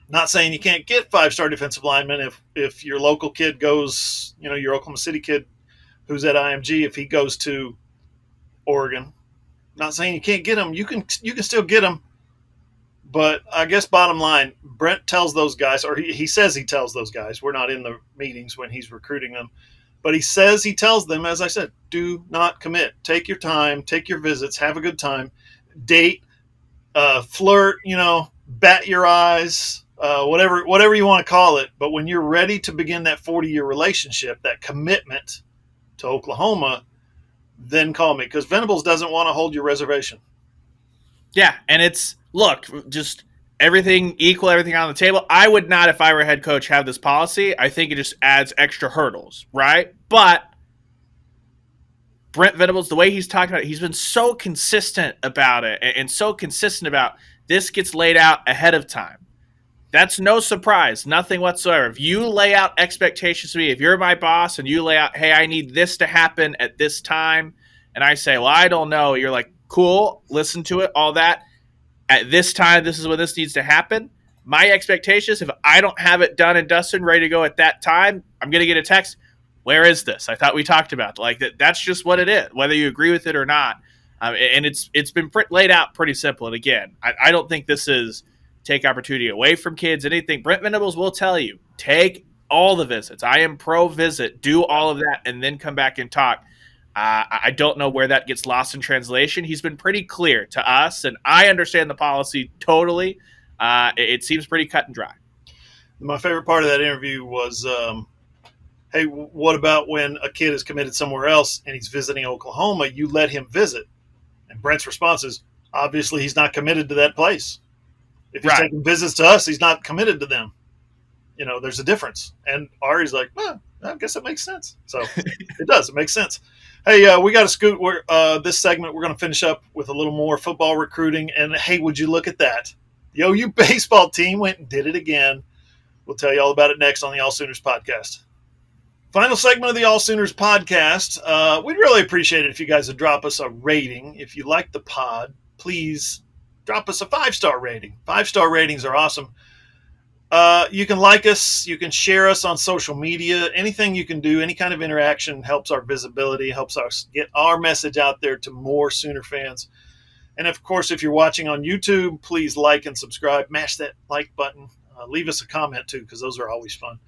Not saying you can't get 5-star defensive linemen if your local kid goes, your Oklahoma City kid who's at IMG, if he goes to Oregon. Not saying you can't get them. You can still get them. But I guess bottom line, Brent tells those guys, or he says he tells those guys, we're not in the meetings when he's recruiting them, but he tells them, as I said, do not commit. Take your time, take your visits, have a good time, date, flirt, bat your eyes, whatever you want to call it. But when you're ready to begin that 40-year relationship, that commitment to Oklahoma, then call me, because Venables doesn't want to hold your reservation. Yeah, and it's, look, just everything equal, everything on the table. I would not, if I were head coach, have this policy. I think it just adds extra hurdles, right? But Brent Venables, the way he's talking about it, he's been so consistent about it and so consistent about this gets laid out ahead of time. That's no surprise, nothing whatsoever. If you lay out expectations to me, if you're my boss and you lay out, hey, I need this to happen at this time, and I say, well, I don't know, you're like, cool, listen to it, all that. At this time, this is when this needs to happen. My expectation is if I don't have it done and dusted, ready to go at that time, I'm going to get a text. Where is this? I thought we talked about it. Like that's just what it is, whether you agree with it or not. And it's been laid out pretty simple. And again, I don't think this is take opportunity away from kids, anything. Brent Venables will tell you, take all the visits. I am pro visit. Do all of that and then come back and talk. I don't know where that gets lost in translation. He's been pretty clear to us, and I understand the policy totally. It seems pretty cut and dry. My favorite part of that interview was, hey, what about when a kid is committed somewhere else and he's visiting Oklahoma? You let him visit. And Brent's response is, obviously he's not committed to that place. If he's taking visits to us, he's not committed to them. There's a difference. And Ari's like, I guess that makes sense. So it does. It makes sense. Hey, we got to scoot. This segment, we're going to finish up with a little more football recruiting. And, hey, would you look at that? The OU baseball team went and did it again. We'll tell you all about it next on the AllSooners Podcast. Final segment of the AllSooners Podcast. We'd really appreciate it if you guys would drop us a rating. If you like the pod, please drop us a 5-star rating. 5-star ratings are awesome. You can like us. You can share us on social media. Anything you can do, any kind of interaction helps our visibility, helps us get our message out there to more Sooner fans. And, of course, if you're watching on YouTube, please like and subscribe. Mash that like button. Leave us a comment, too, because those are always fun.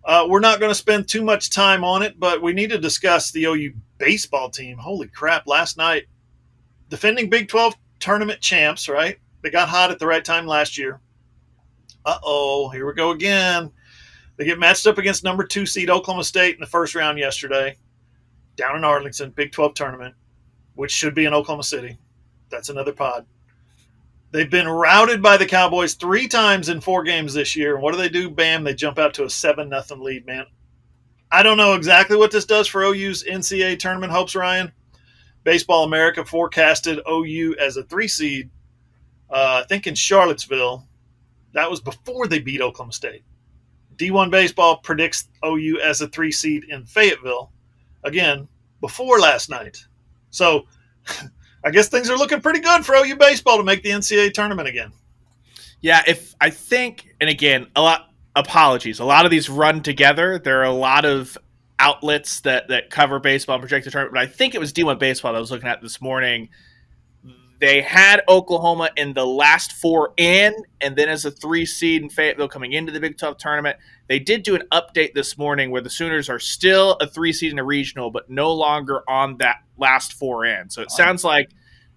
We're not going to spend too much time on it, but we need to discuss the OU baseball team. Holy crap, last night, defending Big 12 tournament champs, right? They got hot at the right time last year. Uh-oh, here we go again. They get matched up against number 2 seed Oklahoma State in the first round yesterday, down in Arlington, Big 12 tournament, which should be in Oklahoma City. That's another pod. They've been routed by the Cowboys 3 times in 4 games this year. And what do? Bam, they jump out to a 7-0 lead, man. I don't know exactly what this does for OU's NCAA tournament hopes, Ryan. Baseball America forecasted OU as a 3 seed, I think in Charlottesville. That was before they beat Oklahoma State. D1 Baseball predicts OU as a 3 seed in Fayetteville, again, before last night. So I guess things are looking pretty good for OU baseball to make the NCAA tournament again. Yeah, and again, apologies. A lot of these run together. There are a lot of outlets that cover baseball and project the tournament, but I think it was D1 Baseball that I was looking at this morning. They had Oklahoma in the last 4 in, and then as a 3 seed in Fayetteville coming into the Big 12 tournament. They did do an update this morning where the Sooners are still a 3 seed in a regional, but no longer on that last 4 in. So it sounds like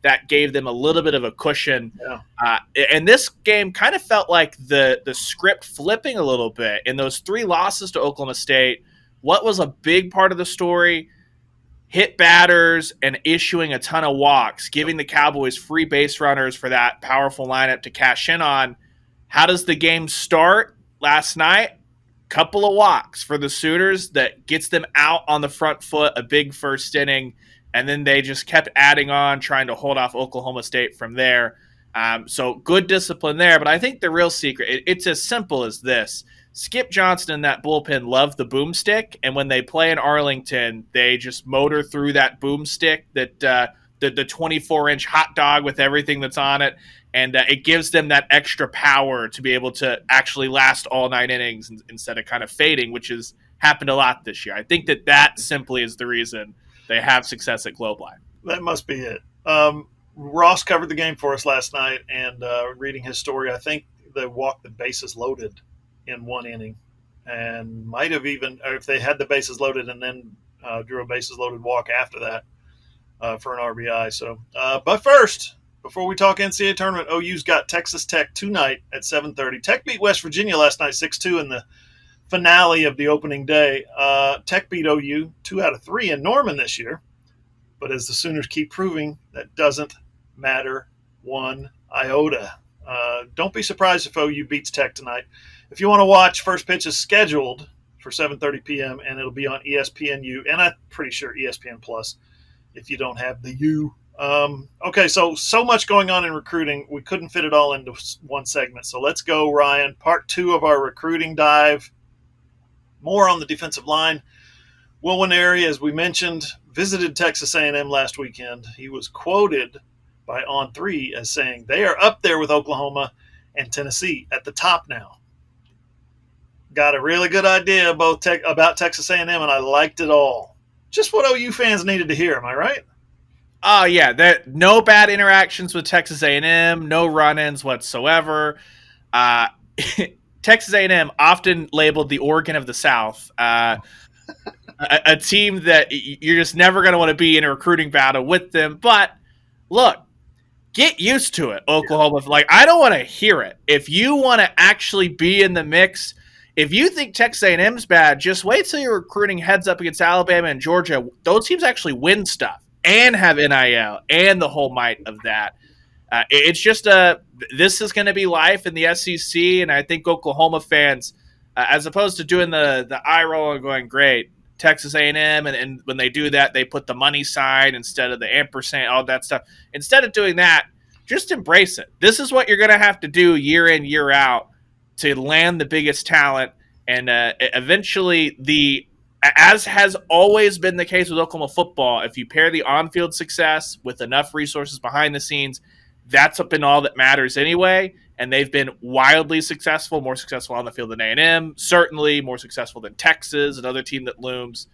that gave them a little bit of a cushion. Yeah. And this game kind of felt like the script flipping a little bit. In those 3 losses to Oklahoma State, what was a big part of the story? Hit batters and issuing a ton of walks, giving the Cowboys free base runners for that powerful lineup to cash in on. How does the game start last night? Couple of walks for the Sooners that gets them out on the front foot, a big first inning, and then they just kept adding on, trying to hold off Oklahoma State from there. So good discipline there, but I think the real secret, it's as simple as this. Skip Johnson and that bullpen love the boomstick, and when they play in Arlington, they just motor through that boomstick, that the 24-inch hot dog with everything that's on it, and it gives them that extra power to be able to actually last all 9 innings instead of kind of fading, which has happened a lot this year. I think that simply is the reason they have success at Globe Life. That must be it. Ross covered the game for us last night, and reading his story, I think they walked the bases loaded in 1 inning, and might have even, or if they had the bases loaded and then drew a bases loaded walk after that for an RBI. So, but first, before we talk NCAA tournament, OU's got Texas Tech tonight at 7:30. Tech beat West Virginia last night 6-2 in the finale of the opening day. Tech beat OU 2 out of 3 in Norman this year, but as the Sooners keep proving, that doesn't matter one iota. Don't be surprised if OU beats Tech tonight. If you want to watch, first pitch is scheduled for 7:30 p.m., and it'll be on ESPNU, and I'm pretty sure ESPN Plus if you don't have the U. Okay, so much going on in recruiting. We couldn't fit it all into one segment. So let's go, Ryan. Part 2 of our recruiting dive. More on the defensive line. Will Nwaneri, as we mentioned, visited Texas A&M last weekend. He was quoted by On3 as saying they are up there with Oklahoma and Tennessee at the top now. Got a really good idea about Texas A&M, and I liked it all. Just what OU fans needed to hear, am I right? Oh, yeah. No bad interactions with Texas A&M, no run-ins whatsoever. Texas A&M, often labeled the Oregon of the South, a team that you're just never going to want to be in a recruiting battle with them. But, look, get used to it, Oklahoma. Like, I don't want to hear it. If you want to actually be in the mix, if you think Texas A&M's bad, just wait till you're recruiting heads up against Alabama and Georgia. Those teams actually win stuff and have NIL and the whole might of that. It's just this is going to be life in the SEC, and I think Oklahoma fans, as opposed to doing the eye roll and going, great, Texas A&M, and when they do that, they put the money sign instead of the ampersand, all that stuff. Instead of doing that, just embrace it. This is what you're going to have to do year in, year out to land the biggest talent, and eventually as has always been the case with Oklahoma football, if you pair the on-field success with enough resources behind the scenes, that's been all that matters anyway, and they've been wildly successful, more successful on the field than A&M, certainly more successful than Texas, another team that looms.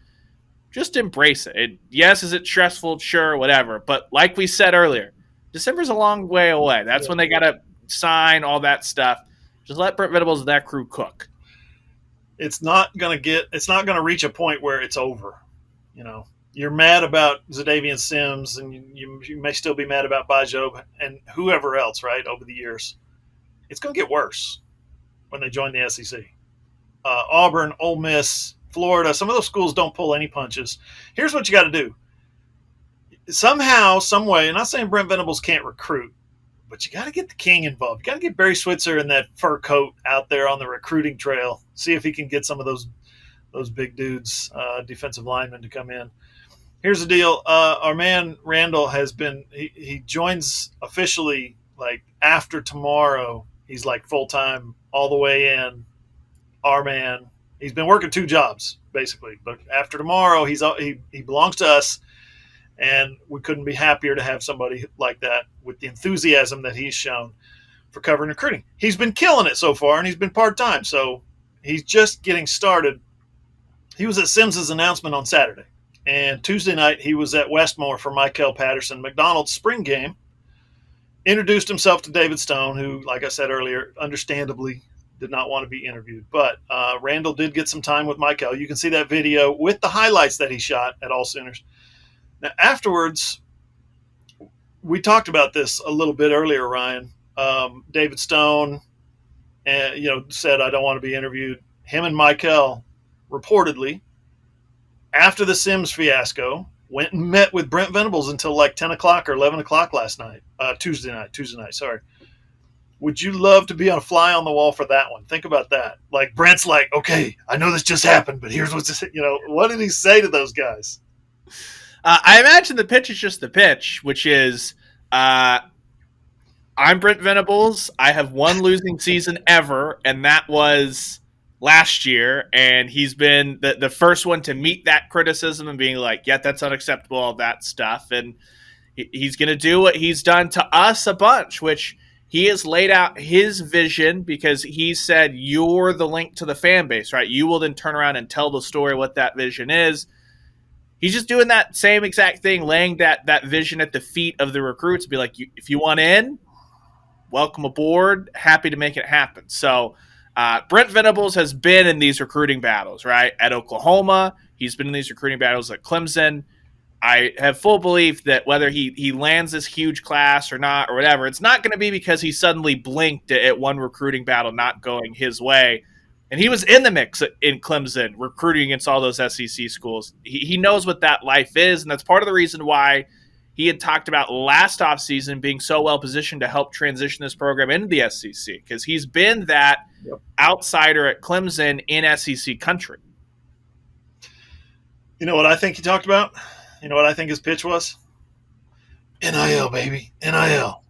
Just embrace it. Yes, is it stressful? Sure, whatever. But like we said earlier, December's a long way away. That's when they got to sign all that stuff. Just let Brent Venables and that crew cook. It's not going to reach a point where it's over. You know, you're mad about Zadavian Sims, and you may still be mad about Bajob and whoever else, right, over the years. It's going to get worse when they join the SEC. Auburn, Ole Miss, Florida, some of those schools don't pull any punches. Here's what you got to do. Somehow, some way, and I'm not saying Brent Venables can't recruit, but you got to get the king involved. You got to get Barry Switzer in that fur coat out there on the recruiting trail. See if he can get some of those big dudes, defensive linemen, to come in. Here's the deal. Our man Randall has been he joins officially like after tomorrow. He's like full-time all the way in. Our man. He's been working 2 jobs basically, but after tomorrow he belongs to us. And we couldn't be happier to have somebody like that with the enthusiasm that he's shown for covering recruiting. He's been killing it so far, and he's been part-time, so he's just getting started. He was at Sims's announcement on Saturday, and Tuesday night he was at Westmore for Michael Patterson McDonald's spring game, introduced himself to David Stone, who, like I said earlier, understandably did not want to be interviewed. But Randall did get some time with Michael. You can see that video with the highlights that he shot at AllSooners. Now, afterwards, we talked about this a little bit earlier, Ryan. David Stone, said I don't want to be interviewed. Him and Michael reportedly, after the Sims fiasco, went and met with Brent Venables until like 10 o'clock or 11 o'clock last night. Tuesday night, sorry. Would you love to be on a fly on the wall for that one? Think about that. Like, Brent's like, okay, I know this just happened, but here's what's, what did he say to those guys? I imagine the pitch is just the pitch, which is, I'm Brent Venables. I have one losing season ever, and that was last year. And he's been the first one to meet that criticism and being like, yeah, that's unacceptable, all that stuff. And he's going to do what he's done to us a bunch, which he has laid out his vision because he said, you're the link to the fan base, right? You will then turn around and tell the story what that vision is. He's just doing that same exact thing, laying that vision at the feet of the recruits, be like, if you want in, welcome aboard, happy to make it happen. So Brent Venables has been in these recruiting battles, right? At Oklahoma, he's been in these recruiting battles at Clemson. I have full belief that whether he lands this huge class or not or whatever, it's not going to be because he suddenly blinked at one recruiting battle not going his way. And he was in the mix in Clemson recruiting against all those SEC schools. He knows what that life is, and that's part of the reason why he had talked about last offseason being so well positioned to help transition this program into the SEC, because he's been that outsider at Clemson in SEC country. You know what I think he talked about? You know what I think his pitch was? NIL, baby. NIL.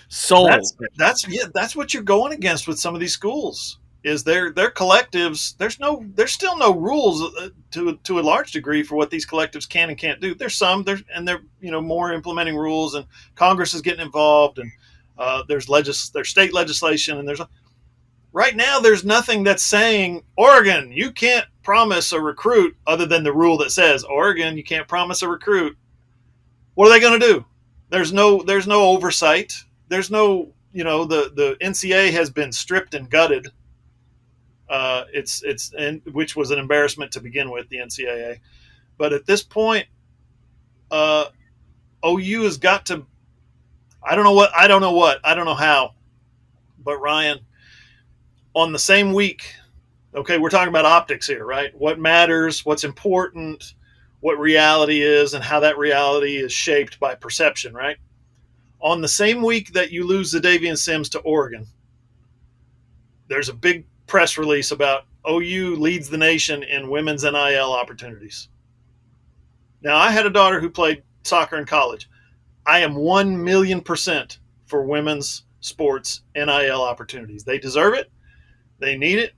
Soul. That's what you're going against with some of these schools. Is their collectives? There's still no rules to a large degree for what these collectives can and can't do. There's more implementing rules, and Congress is getting involved, and there's state legislation, and right now there's nothing that's saying, Oregon, you can't promise a recruit, other than the rule that says, Oregon, you can't promise a recruit. What are they going to do? There's no oversight. There's no, the NCAA has been stripped and gutted. Which was an embarrassment to begin with, the NCAA. But at this point, OU has got to, I don't know how, but Ryan, on the same week, okay, we're talking about optics here, right? What matters, what's important, what reality is, and how that reality is shaped by perception, right? On the same week that you lose Zadavian Sims to Oregon, there's a big press release about OU leads the nation in women's NIL opportunities. Now, I had a daughter who played soccer in college. I am 1,000,000% for women's sports NIL opportunities. They deserve it. They need it.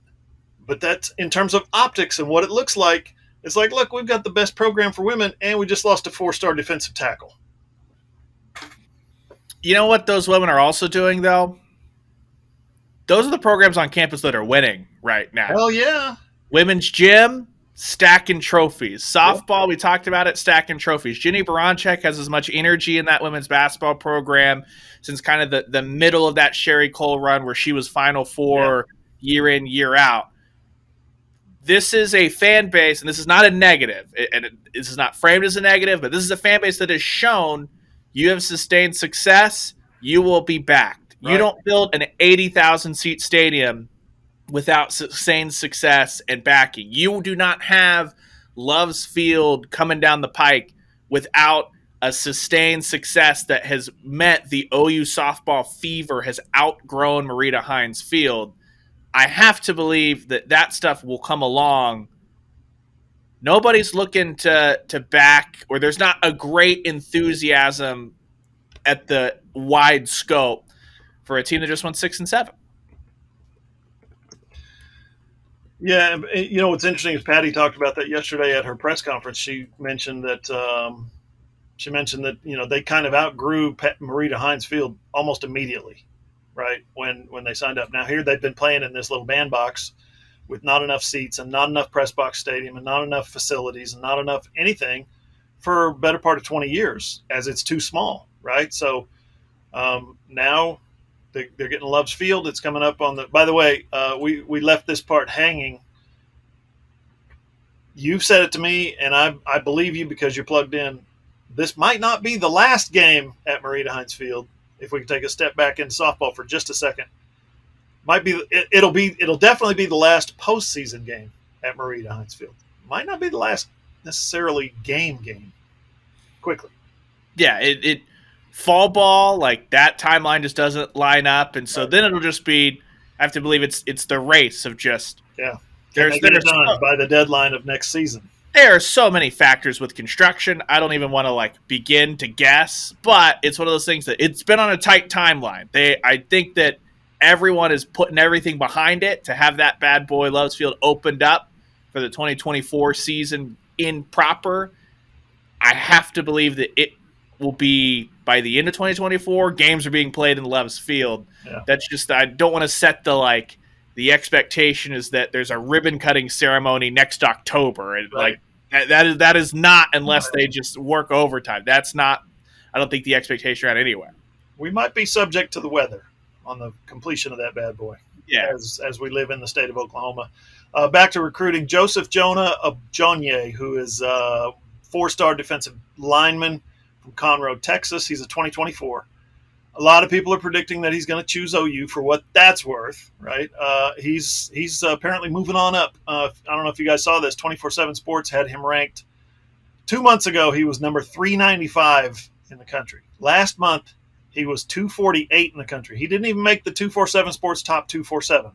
But that's in terms of optics and what it looks like. It's like, look, we've got the best program for women, and we just lost a 4-star defensive tackle. You know what those women are also doing, though? Those are the programs on campus that are winning right now. Hell yeah. Women's gym, stacking trophies. Softball, we talked about it, stacking trophies. Jenny Baranchek has as much energy in that women's basketball program since kind of the middle of that Sherry Cole run where she was Final Four year in, year out. This is a fan base, and this is not a negative, and this is not framed as a negative, but this is a fan base that has shown you have sustained success, you will be backed. Right. You don't build an 80,000-seat stadium without sustained success and backing. You do not have Love's Field coming down the pike without a sustained success that has meant the OU softball fever has outgrown Marita Hines Field. I have to believe that stuff will come along. Nobody's looking to back, or there's not a great enthusiasm at the wide scope for a team that just won 6 and 7. Yeah, what's interesting is Patty talked about that yesterday at her press conference. She mentioned that they kind of outgrew Marita Hines Field almost immediately, right, when they signed up. Now here they've been playing in this little bandbox with not enough seats and not enough press box stadium and not enough facilities and not enough anything for a better part of 20 years, as it's too small, right? So now they're getting Love's Field. It's coming up on the. By the way, we left this part hanging. You've said it to me, and I believe you because you're plugged in. this might not be the last game at Marita Hines Field. If we can take a step back in softball for just a second, it'll definitely be the last postseason game at Marita Hines Field. Might not be the last necessarily game. Quickly, yeah, it fall ball, like that timeline just doesn't line up, and so then it'll just be. I have to believe it's the race of just There's get it done by the deadline of next season. There are so many factors with construction. I don't even want to begin to guess, but it's one of those things that it's been on a tight timeline. I think that everyone is putting everything behind it to have that bad boy Loves Field opened up for the 2024 season in proper. I have to believe that it will be by the end of 2024. Games are being played in Loves Field. Yeah. That's just, I don't want to set the expectation is that there's a ribbon cutting ceremony next October, and right. that is not unless they just work overtime. That's not. I don't think the expectation around anywhere. We might be subject to the weather on the completion of that bad boy. Yeah, as we live in the state of Oklahoma. Back to recruiting, Joseph Jonah Abjonye, who is a 4-star defensive lineman from Conroe, Texas. He's a 2024. A lot of people are predicting that he's going to choose OU for what that's worth, right? He's apparently moving on up. I don't know if you guys saw this. 24/7 Sports had him ranked 2 months ago. He was number 395 in the country. Last month, he was 248 in the country. He didn't even make the 247 Sports top 247.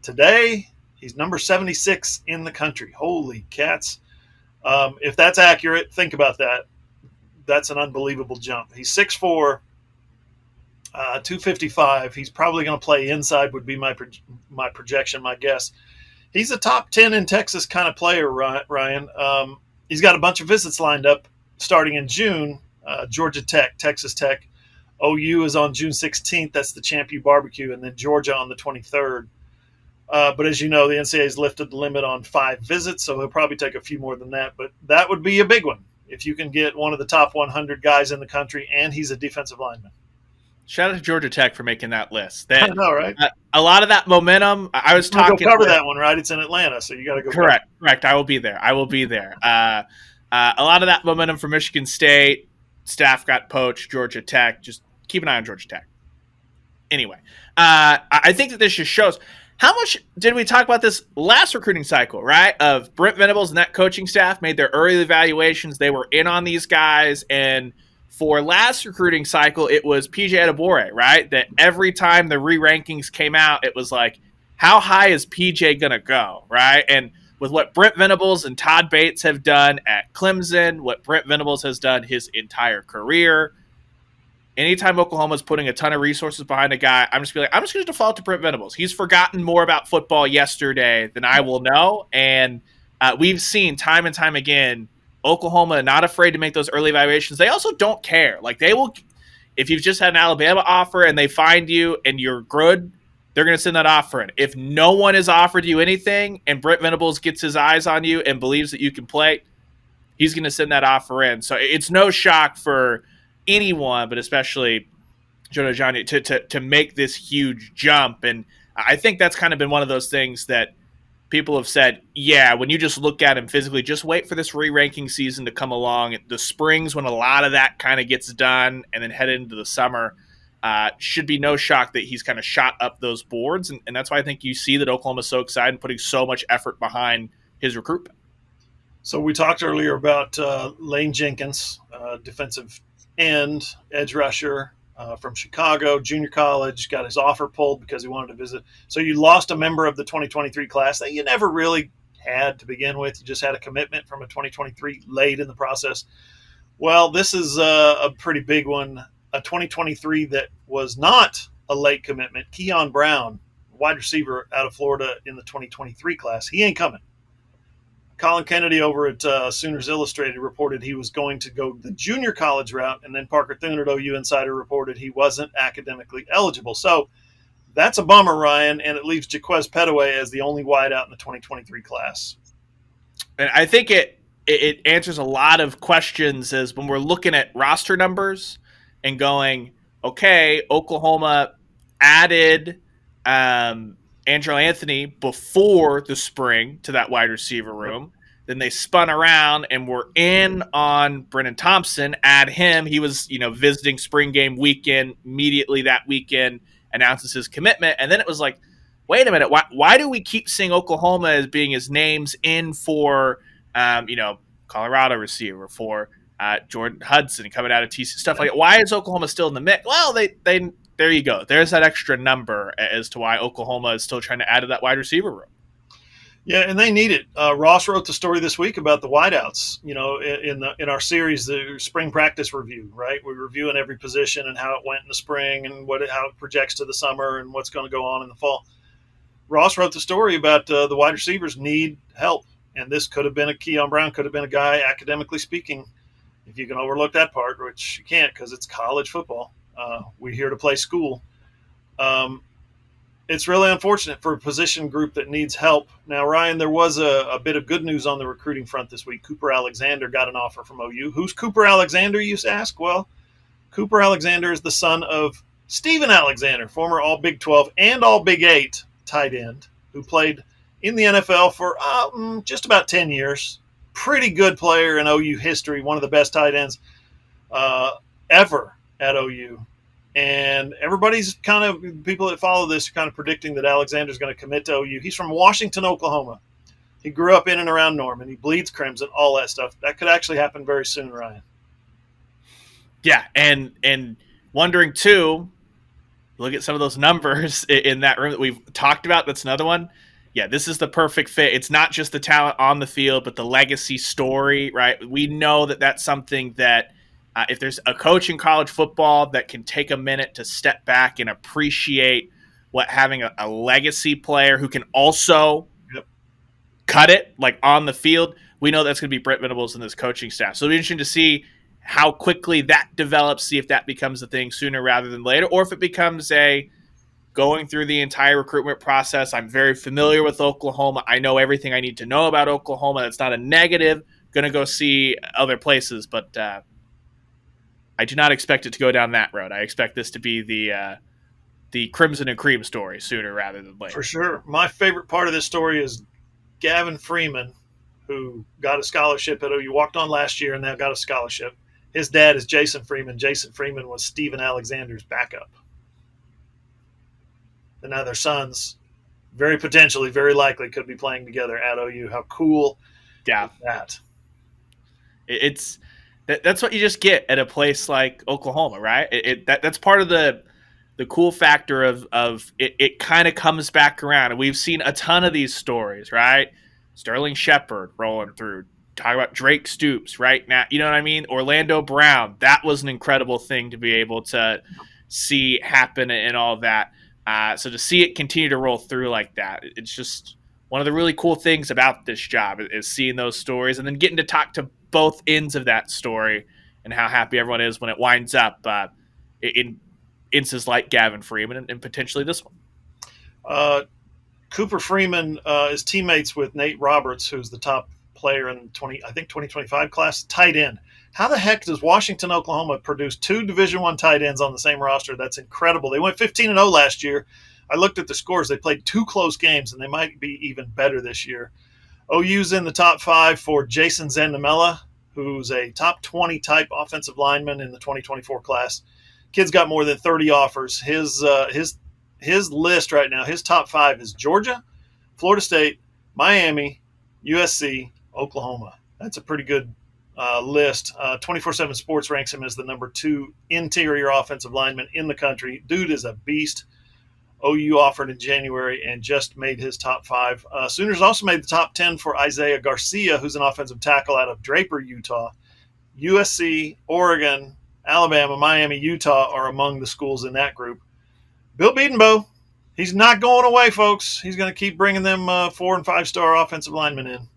Today, he's number 76 in the country. Holy cats. If that's accurate, think about that. That's an unbelievable jump. He's 6'4", 255. He's probably going to play inside would be my projection, my guess. He's a top 10 in Texas kind of player, Ryan. He's got a bunch of visits lined up starting in June. Georgia Tech, Texas Tech. OU is on June 16th. That's the Champ U Barbecue. And then Georgia on the 23rd. But as you know, the NCAA's lifted the limit on 5 visits, so he'll probably take a few more than that. But that would be a big one if you can get one of the top 100 guys in the country, and he's a defensive lineman. Shout out to Georgia Tech for making that list. I know, right? A lot of that momentum. I was talking. Go cover that one, right? It's in Atlanta, so you got to go. Correct. I will be there. A lot of that momentum for Michigan State. Staff got poached. Georgia Tech. Just keep an eye on Georgia Tech. Anyway, I think that this just shows how much did we talk about this last recruiting cycle, right? Of Brent Venables and that coaching staff made their early evaluations. They were in on these guys, and for last recruiting cycle, it was PJ Adebore, right? That every time the re-rankings came out, it was like, how high is PJ going to go, right? And with what Brent Venables and Todd Bates have done at Clemson, what Brent Venables has done his entire career, anytime Oklahoma's putting a ton of resources behind a guy, I'm just going to default to Brent Venables. He's forgotten more about football yesterday than I will know, and we've seen time and time again Oklahoma not afraid to make those early evaluations. They also don't care. They will, if you've just had an Alabama offer and they find you and you're good, they're going to send that offer in. If no one has offered you anything and Brent Venables gets his eyes on you and believes that you can play, he's going to send that offer in. So it's no shock for anyone, but especially Jonah Johnny, to make this huge jump. And I think that's kind of been one of those things that people have said, yeah, when you just look at him physically, just wait for this re-ranking season to come along. The springs, when a lot of that kind of gets done, and then head into the summer, should be no shock that he's kind of shot up those boards. And that's why I think you see that Oklahoma's so excited and putting so much effort behind his recruitment. So we talked earlier about Lane Jenkins, defensive end, edge rusher, from Chicago, junior college, got his offer pulled because he wanted to visit. So you lost a member of the 2023 class that you never really had to begin with. You just had a commitment from a 2023 late in the process. Well, this is a pretty big one, a 2023 that was not a late commitment. Keon Brown, wide receiver out of Florida in the 2023 class. He ain't coming. Colin Kennedy over at Sooners Illustrated reported he was going to go the junior college route, and then Parker Thune at OU Insider reported he wasn't academically eligible. So that's a bummer, Ryan, and it leaves Jaquez Petaway as the only wideout in the 2023 class. And I think it answers a lot of questions as when we're looking at roster numbers and going, okay, Oklahoma added Andrew Anthony before the spring to that wide receiver room. Then they spun around and were in on Brennan Thompson. Add him. He was, visiting spring game weekend. Immediately that weekend announces his commitment. And then it was like, wait a minute. Why do we keep seeing Oklahoma as being his names in for, Colorado receiver, for Jordan Hudson coming out of TC, stuff like that? Why is Oklahoma still in the mix? Well, they there you go. There's that extra number as to why Oklahoma is still trying to add to that wide receiver room. Yeah, and they need it. Ross wrote the story this week about the wideouts. In our series, the spring practice review. Right, we're reviewing every position and how it went in the spring and how it projects to the summer and what's going to go on in the fall. Ross wrote the story about the wide receivers need help, and this could have been Keon Brown, could have been a guy, academically speaking, if you can overlook that part, which you can't because it's college football. We're here to play school. It's really unfortunate for a position group that needs help. Now, Ryan, there was a bit of good news on the recruiting front this week. Cooper Alexander got an offer from OU. Who's Cooper Alexander, you ask? Well, Cooper Alexander is the son of Steven Alexander, former All Big 12 and All Big 8 tight end, who played in the NFL for just about 10 years. Pretty good player in OU history, one of the best tight ends ever at OU. And everybody's people that follow this are kind of predicting that Alexander's going to commit to OU. He's from Washington, Oklahoma. He grew up in and around Norman. He bleeds crimson, all that stuff. That could actually happen very soon, Ryan. Yeah, and wondering, too, look at some of those numbers in that room that we've talked about. That's another one. Yeah, this is the perfect fit. It's not just the talent on the field, but the legacy story, right? We know that that's something that if there's a coach in college football that can take a minute to step back and appreciate what having a legacy player who can also cut it like on the field, we know that's going to be Brent Venables and this coaching staff. So it'll be interesting to see how quickly that develops, see if that becomes a thing sooner rather than later, or if it becomes going through the entire recruitment process. I'm very familiar with Oklahoma. I know everything I need to know about Oklahoma. That's not a negative. Going to go see other places, but I do not expect it to go down that road. I expect this to be the Crimson and Cream story sooner rather than later. For sure. My favorite part of this story is Gavin Freeman, who got a scholarship at OU, walked on last year and now got a scholarship. His dad is Jason Freeman. Jason Freeman was Steven Alexander's backup. And now their sons, very potentially, very likely, could be playing together at OU. How cool is that? That's what you just get at a place like Oklahoma, right? That's part of the cool factor of it kind of comes back around. And we've seen a ton of these stories, right? Sterling Shepard rolling through. Talk about Drake Stoops right now. You know what I mean? Orlando Brown. That was an incredible thing to be able to see happen and all of that. So to see it continue to roll through like that, it's just one of the really cool things about this job is seeing those stories and then getting to talk to both ends of that story and how happy everyone is when it winds up in instances like Gavin Freeman and potentially this one. Cooper Freeman is teammates with Nate Roberts, who's the top player in 2025 class, tight end. How the heck does Washington, Oklahoma produce two Division I tight ends on the same roster? That's incredible. They went 15-0 last year. I looked at the scores. They played 2 close games, and they might be even better this year. OU's in the top 5 for Jason Zandamela, who's a top 20 type offensive lineman in the 2024 class. Kid's got more than 30 offers. His list right now, his top 5 is Georgia, Florida State, Miami, USC, Oklahoma. That's a pretty good list. 24/7 Sports ranks him as the number 2 interior offensive lineman in the country. Dude is a beast. OU offered in January and just made his top 5. Sooners also made the top 10 for Isaiah Garcia, who's an offensive tackle out of Draper, Utah. USC, Oregon, Alabama, Miami, Utah are among the schools in that group. Bill Bedenbaugh, he's not going away, folks. He's going to keep bringing them 4- and 5-star offensive linemen in.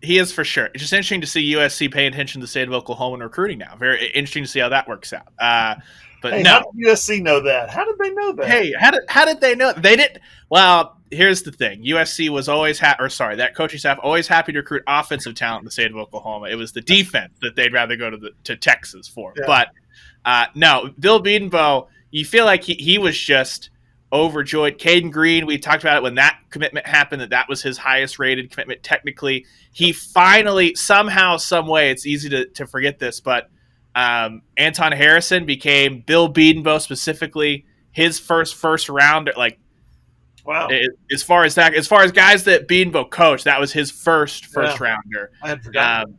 He is for sure. It's just interesting to see USC paying attention to the state of Oklahoma and recruiting now. Very interesting to see how that works out. But hey, no. How did USC know that? How did they know that? Hey, how did they know? They didn't. Well, here's the thing. USC was always that coaching staff always happy to recruit offensive talent in the state of Oklahoma. It was the defense that they'd rather go to Texas for. Yeah. But no, Bill Bedenbaugh, you feel like he was just overjoyed. Caden Green, we talked about it when that commitment happened, that was his highest rated commitment technically. He finally, somehow, some way, it's easy to forget this, but Anton Harrison became Bill Bedenbaugh specifically his first rounder. Like, wow. As far as guys that Bedenbaugh coached, that was his first rounder. I had forgotten.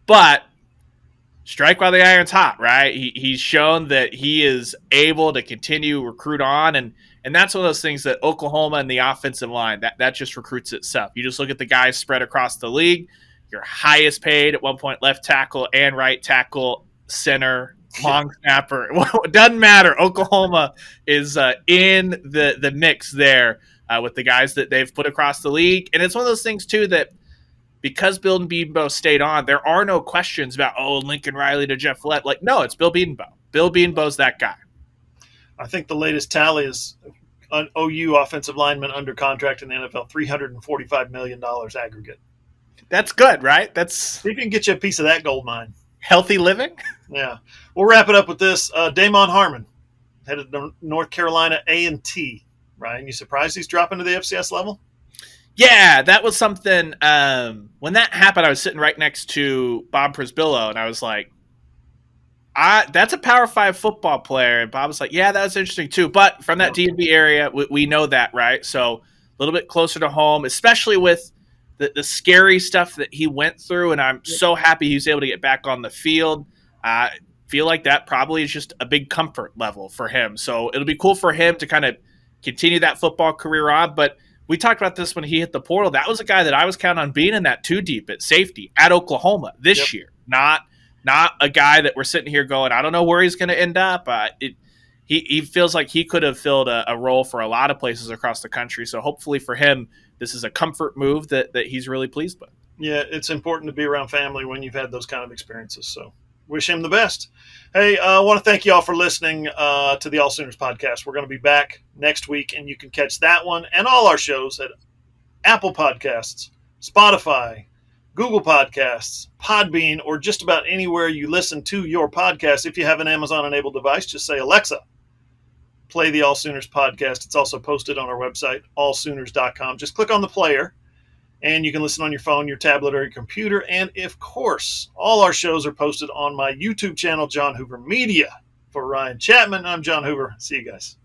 But strike while the iron's hot, right? He's shown that he is able to continue recruit on, and that's one of those things that Oklahoma and the offensive line, that just recruits itself. You just look at the guys spread across the league. Your highest paid at one point left tackle and right tackle, center, long snapper. It doesn't matter. Oklahoma is in the mix there with the guys that they've put across the league, and it's one of those things too that, because Bill Bedenbaugh stayed on, there are no questions about, Lincoln Riley to Jeff Lett. Like, no, it's Bill Bedenbaugh. Bill Bedenbaugh's that guy. I think the latest tally is an OU offensive lineman under contract in the NFL, $345 million aggregate. That's good, right? See if you can get you a piece of that gold mine. Healthy living? Yeah. We'll wrap it up with this. Damon Harmon, headed to North Carolina A&T. Ryan, you surprised he's dropping to the FCS level? Yeah, that was something. When that happened, I was sitting right next to Bob Prisbillo, and I was like, that's a Power 5 football player. And Bob was like, yeah, that's interesting too. But from that DMV area, we know that, right? So a little bit closer to home, especially with the scary stuff that he went through. And I'm so happy he was able to get back on the field. I feel like that probably is just a big comfort level for him. So it'll be cool for him to kind of continue that football career on. But we talked about this when he hit the portal. That was a guy that I was counting on being in that 2 deep at safety at Oklahoma this year. Not a guy that we're sitting here going, I don't know where he's going to end up. He feels like he could have filled a role for a lot of places across the country. So hopefully for him, this is a comfort move that he's really pleased with. Yeah, it's important to be around family when you've had those kind of experiences. So wish him the best. Hey, I want to thank you all for listening to the AllSooners Podcast. We're going to be back next week, and you can catch that one and all our shows at Apple Podcasts, Spotify, Google Podcasts, Podbean, or just about anywhere you listen to your podcast. If you have an Amazon-enabled device, just say, Alexa, play the AllSooners Podcast. It's also posted on our website, allsooners.com. Just click on the player, and you can listen on your phone, your tablet, or your computer. And, of course, all our shows are posted on my YouTube channel, John Hoover Media. For Ryan Chapman, I'm John Hoover. See you guys.